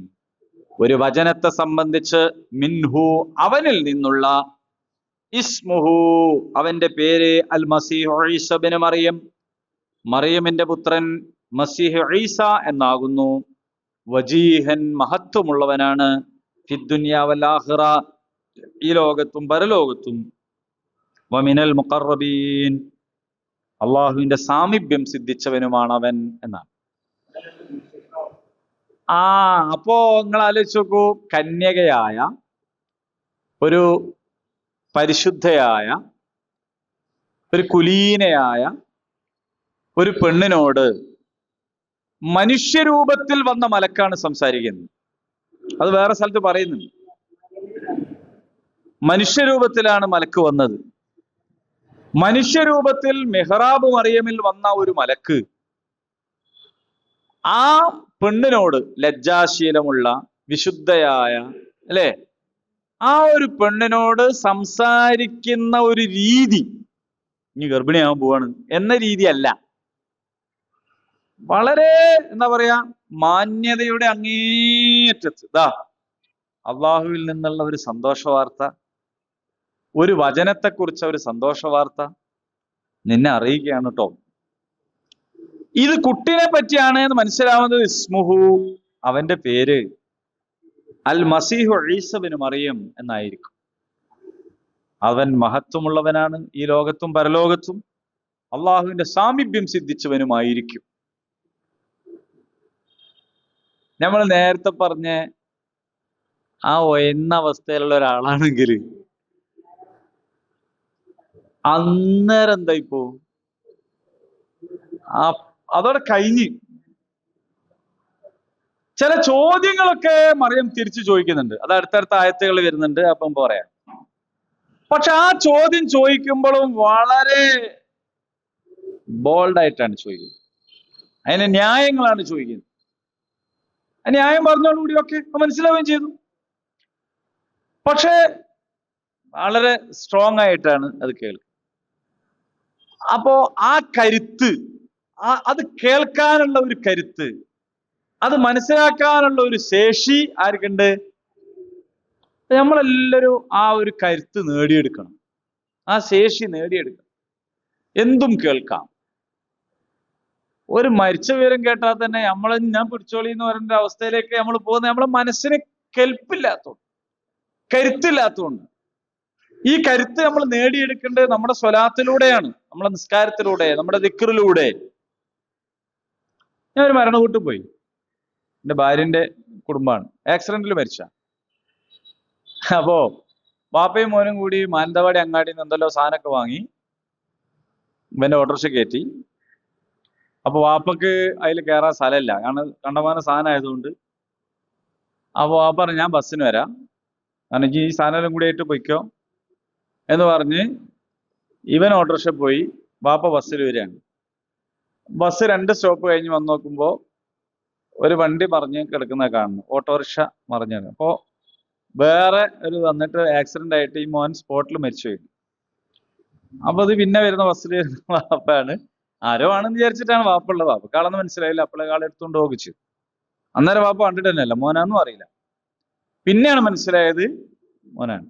ഒരു വചനത്തെ സംബന്ധിച്ച്, മിൻഹു, അവനിൽ നിന്നുള്ള, ഇസ്മുഹു, അവന്റെ പേര്, അൽ മസീഹു ഈസ ഇബ്നു മറിയം, മറിയമിന്റെ പുത്രൻ മസീഹ് ഈസ എന്നാകുന്നു, വജീഹൻ, മഹത്വമുള്ളവനാണ്, ഫിദ്ദുനിയ വൽ ആഖിറ, ഈ ലോകത്തും പരലോകത്തും, വമിനൽ മുഖറബീൻ, അള്ളാഹുവിന്റെ സാമീപ്യം സിദ്ധിച്ചവനുമാണ് അവൻ എന്നാണ്. അപ്പോ നിങ്ങൾ ആലോചിച്ച് നോക്കൂ, കന്യകയായ ഒരു പരിശുദ്ധയായ ഒരു കുലീനയായ ഒരു പെണ്ണിനോട് മനുഷ്യരൂപത്തിൽ വന്ന മലക്കാണ് സംസാരിക്കുന്നത്. അത് വേറെ സ്ഥലത്ത് പറയുന്നുണ്ട്. മനുഷ്യരൂപത്തിലാണ് മലക്ക് വന്നത്. മനുഷ്യരൂപത്തിൽ മെഹ്റാബ് മറിയമിൽ വന്ന ഒരു മലക്ക് ആ പെണ്ണിനോട്, ലജ്ജാശീലമുള്ള വിശുദ്ധയായ, അല്ലെ, ആ ഒരു പെണ്ണിനോട് സംസാരിക്കുന്ന ഒരു രീതി ഇനി ഗർഭിണിയാവാൻ പോവാണ് എന്ന രീതിയല്ല. വളരെ എന്താ പറയാ, മാന്യതയുടെ അങ്ങേയറ്റത്ത് ഇതാ അള്ളാഹുവിൽ നിന്നുള്ള ഒരു സന്തോഷ വാർത്ത, ഒരു വചനത്തെക്കുറിച്ച് ഒരു സന്തോഷ വാർത്ത നിന്നെ അറിയിക്കുകയാണ് കേട്ടോ. ഇത് കുട്ടിനെ പറ്റിയാണ് എന്ന് മനസ്സിലാവുന്നത്. ഇസ്മുഹു, അവന്റെ പേര് അൽ മസീഹു ഈസ ബിനു മറിയം എന്നായിരിക്കും. അവൻ മഹത്വമുള്ളവനാണ്, ഈ ലോകത്തും പരലോകത്തും അള്ളാഹുവിന്റെ സാമീപ്യം സിദ്ധിച്ചവനുമായിരിക്കും. നമ്മൾ നേരത്തെ പറഞ്ഞ ആ എന്ന അവസ്ഥയിലുള്ള ഒരാളാണെങ്കിൽ അന്നേരം എന്താ ഇപ്പോ അതോടെ കഴിഞ്ഞ്. ചില ചോദ്യങ്ങളൊക്കെ മറിയം തിരിച്ചു ചോദിക്കുന്നുണ്ട്, അത് അടുത്തടുത്ത ആയത്തുകൾ വരുന്നുണ്ട്, അപ്പം പറയാം. പക്ഷെ ആ ചോദ്യം ചോദിക്കുമ്പോഴും വളരെ ബോൾഡായിട്ടാണ് ചോദിക്കുന്നത്. അതിന് ന്യായങ്ങളാണ് ചോദിക്കുന്നത്. ന്യായം പറഞ്ഞോടുകൂടി ഒക്കെ മനസ്സിലാവുകയും ചെയ്തു. പക്ഷെ വളരെ സ്ട്രോങ് ആയിട്ടാണ് അത് കേൾക്കുന്നത്. അപ്പോ ആ കരുത്ത്, അത് കേൾക്കാനുള്ള ഒരു കരുത്ത്, അത് മനസ്സിലാക്കാനുള്ള ഒരു ശേഷി ആർക്കുണ്ട്? നമ്മളെല്ലാവരും ആ ഒരു കരുത്ത് നേടിയെടുക്കണം, ആ ശേഷി നേടിയെടുക്കണം. എന്തും കേൾക്കാം. ഒരു മരിച്ച വിവരം കേട്ടാൽ തന്നെ ഞാൻ പിടിച്ചോളി എന്ന് പറയുന്ന അവസ്ഥയിലേക്ക് നമ്മൾ പോകുന്നത് നമ്മളെ മനസ്സിന് കെൽപ്പില്ലാത്തതുകൊണ്ട്, കരുത്തില്ലാത്തതുകൊണ്ട്. ഈ കരുത്ത് നമ്മൾ നേടിയെടുക്കേണ്ടത് നമ്മുടെ സ്വലാത്തിലൂടെയാണ്, നമ്മുടെ നിസ്കാരത്തിലൂടെ, നമ്മുടെ ദിക്റിലൂടെ. ഞാൻ ഒരു മരണ വീട്ടിൽ പോയി. എൻ്റെ ഭാര്യന്റെ കുടുംബമാണ്, ആക്സിഡന്റിൽ മരിച്ച. അപ്പോ വാപ്പയും മോനും കൂടി മാനന്തവാടി അങ്ങാടിയിൽ നിന്ന് എന്തെല്ലോ സാധനമൊക്കെ വാങ്ങി ഇവന്റെ ഓട്ടോറിക്ഷ കയറ്റി. അപ്പൊ വാപ്പക്ക് അതിൽ കയറാൻ സ്ഥലമില്ല, കാരണം കണ്ടമാന സാധനം ആയതുകൊണ്ട്. അപ്പൊ വാപ്പ പറഞ്ഞു, ഞാൻ ബസ്സിന് വരാം, കാരണം ഈ സാധനം കൂടി ആയിട്ട് പൊയ്ക്കോ എന്ന് പറഞ്ഞ് ഇവൻ ഓട്ടോറിക്ഷ പോയി, വാപ്പ ബസ്സിൽ വരികയാണ്. ബസ് 2 സ്റ്റോപ്പ് കഴിഞ്ഞ് വന്ന് നോക്കുമ്പോൾ ഒരു വണ്ടി മറിഞ്ഞ് കിടക്കുന്ന കാണുന്നു, ഓട്ടോറിക്ഷ മറിഞ്ഞത്. അപ്പോ വേറെ ഒരു വന്നിട്ട് ആക്സിഡന്റ് ആയിട്ട് ഈ മോൻ സ്പോട്ടിൽ മരിച്ചു കഴിഞ്ഞു. അപ്പൊ അത് പിന്നെ വരുന്ന ബസ്സിൽ വരുന്ന വാപ്പയാണ്. ആരോ ആണെന്ന് വിചാരിച്ചിട്ടാണ് വാപ്പ ഉള്ളത്. വാപ്പക്കാളെന്ന് മനസ്സിലായില്ല, അപ്പോഴെ കാളെടുത്തോണ്ട് പോകിച്ചു. അന്നേരം വാപ്പ കണ്ടിട്ട് തന്നെയല്ല, മോനാന്നും അറിയില്ല. പിന്നെയാണ് മനസ്സിലായത് മോനാണ്.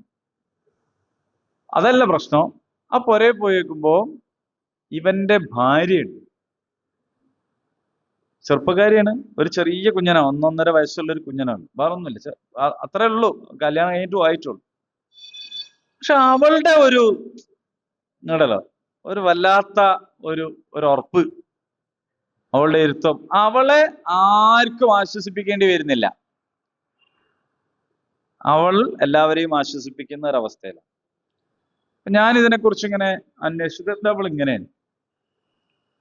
അതല്ല പ്രശ്നം. ആ പുരയെ പോയി വെക്കുമ്പോ ഇവന്റെ ഭാര്യയുണ്ട്, ചെറുപ്പക്കാരിയാണ്, ഒരു ചെറിയ കുഞ്ഞനാണ്, 1-1.5 വയസ്സുള്ള ഒരു കുഞ്ഞനാണ്, വേറൊന്നുമില്ല, അത്രേ ഉള്ളൂ, കല്യാണം കഴിഞ്ഞിട്ടും ആയിട്ടുള്ളൂ. പക്ഷെ അവളുടെ ഒരു ഇങ്ങടല്ലോ ഒരു വല്ലാത്ത ഒരു ഉറപ്പ്, അവളുടെ ഇരുത്തം, അവളെ ആർക്കും ആശ്വസിപ്പിക്കേണ്ടി വരുന്നില്ല. അവൾ എല്ലാവരെയും ആശ്വസിപ്പിക്കുന്ന ഒരവസ്ഥയിലാണ്. ഞാൻ ഇതിനെക്കുറിച്ച് ഇങ്ങനെ അന്വേഷിച്ചത് അവൾ ഇങ്ങനെയാണ്.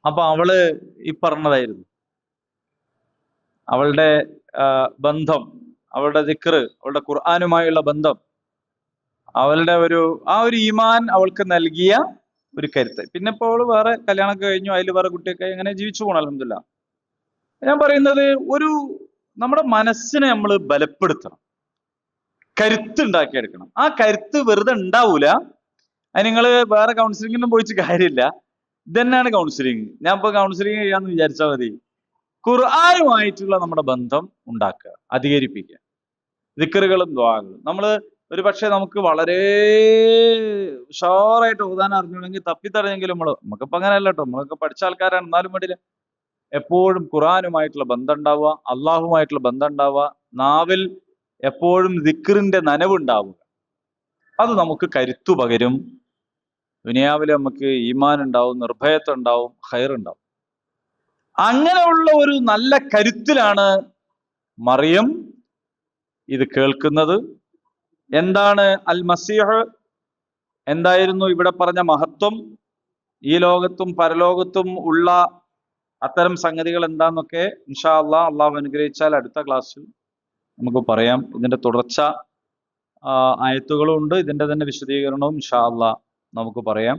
അപ്പൊ അവള് ഈ പറഞ്ഞതായിരുന്നു, അവളുടെ ബന്ധം, അവളുടെ ദിക്റ്, അവളുടെ ഖുർആനുമായുള്ള ബന്ധം, അവളുടെ ആ ഒരു ഈമാൻ അവൾക്ക് നൽകിയ ഒരു കരുത്ത്. പിന്നെ ഇപ്പോൾ അവള് വേറെ കല്യാണമൊക്കെ കഴിഞ്ഞു, അതിൽ വേറെ കുട്ടിയൊക്കെ അങ്ങനെ ജീവിച്ചു പോകണം, അൽഹംദുലില്ലാ. ഞാൻ പറയുന്നത്, നമ്മുടെ മനസ്സിനെ നമ്മൾ ബലപ്പെടുത്തണം, കരുത്തുണ്ടാക്കിയെടുക്കണം. ആ കരുത്ത് വെറുതെ ഉണ്ടാവൂല. അത് നിങ്ങൾ വേറെ കൗൺസിലിങ്ങിനും പോയിട്ട് കാര്യമില്ല. ഇതന്നെയാണ് കൗൺസിലിങ്. ഞാൻ ഇപ്പൊ കൗൺസിലിങ് ചെയ്യാന്ന് വിചാരിച്ചാൽ മതി. ഖുർആനുമായിട്ടുള്ള നമ്മുടെ ബന്ധം ഉണ്ടാക്കുക, അധികരിപ്പിക്കുക, ദിക്റുകളും ദുആകളും. ഒരു പക്ഷെ നമുക്ക് വളരെ ഉഷാറായിട്ട് ഓതാൻ അറിഞ്ഞുണ്ടെങ്കിൽ തപ്പിത്തടഞ്ഞെങ്കിലും നമുക്കിപ്പോ അങ്ങനെയല്ല കേട്ടോ, നമ്മളൊക്കെ പഠിച്ച ആൾക്കാരാണ്, എന്നാലും വേണ്ടില്ല. എപ്പോഴും ഖുർആനുമായിട്ടുള്ള ബന്ധം ഉണ്ടാവുക, അള്ളാഹുമായിട്ടുള്ള ബന്ധം ഉണ്ടാവുക, നാവിൽ എപ്പോഴും ദിക്റിന്റെ നനവുണ്ടാവുക. അത് നമുക്ക് കരുത്തു പകരും. ദുനിയാവിൽ നമുക്ക് ഈമാൻ ഉണ്ടാവും, നിർഭയത്വം ഉണ്ടാവും, ഖൈറുണ്ടാവും. അങ്ങനെയുള്ള ഒരു നല്ല കരുത്തിലാണ് മറിയം ഇത് കേൾക്കുന്നത്. എന്താണ് അൽ മസീഹ്, എന്തായിരുന്നു ഇവിടെ പറഞ്ഞ മഹത്വം, ഈ ലോകത്തും പരലോകത്തും ഉള്ള അത്തരം സംഗതികൾ എന്താന്നൊക്കെ ഇൻഷാ അല്ലാഹ്, അള്ളാഹു അനുഗ്രഹിച്ചാൽ അടുത്ത ക്ലാസ്സിൽ നമുക്ക് പറയാം. ഇതിന്റെ തുടർച്ച ആയത്തുകളും ഉണ്ട്, ഇതിന്റെ തന്നെ വിശദീകരണവും ഇൻഷാ അല്ലാഹ് നമുക്ക് പറയാം.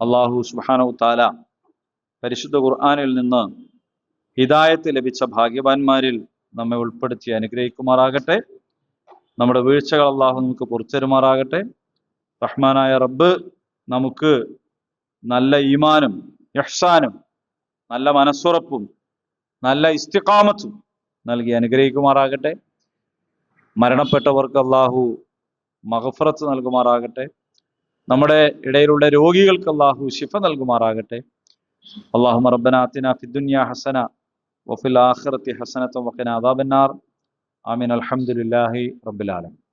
അള്ളാഹു സുബ്ഹാനഹു തആല പരിശുദ്ധ ഖുർആനിൽ നിന്ന് ഹിദായത്ത് ലഭിച്ച ഭാഗ്യവാന്മാരിൽ നമ്മെ ഉൾപ്പെടുത്തി അനുഗ്രഹിക്കുമാറാകട്ടെ. നമ്മുടെ വീഴ്ചകൾ അള്ളാഹു നമുക്ക് പുറത്തരുമാറാകട്ടെ. റഹ്മാനായ റബ്ബ് നമുക്ക് നല്ല ഈമാനും ഇഹ്സാനും നല്ല മനസ്സുറപ്പും നല്ല ഇസ്തിഖാമത്തും നൽകി അനുഗ്രഹിക്കുമാറാകട്ടെ. മരണപ്പെട്ടവർക്ക് അള്ളാഹു മഗ്ഫിറത്ത് നൽകുമാറാകട്ടെ. നമ്മുടെ ഇടയിലുള്ള രോഗികൾക്ക് അള്ളാഹു ശിഫ നൽകുമാറാകട്ടെ. അല്ലാഹുമ്മ റബ്ബനാ ആതിനാ ഫിദ്ദുനിയാ ഹസന വഫിൽ ആഖിറതി ഹസനത വഖിനാ അദാബന്നാർ. ആമീൻ. അൽഹംദുലില്ലാഹി റബ്ബിൽ ആലമീൻ.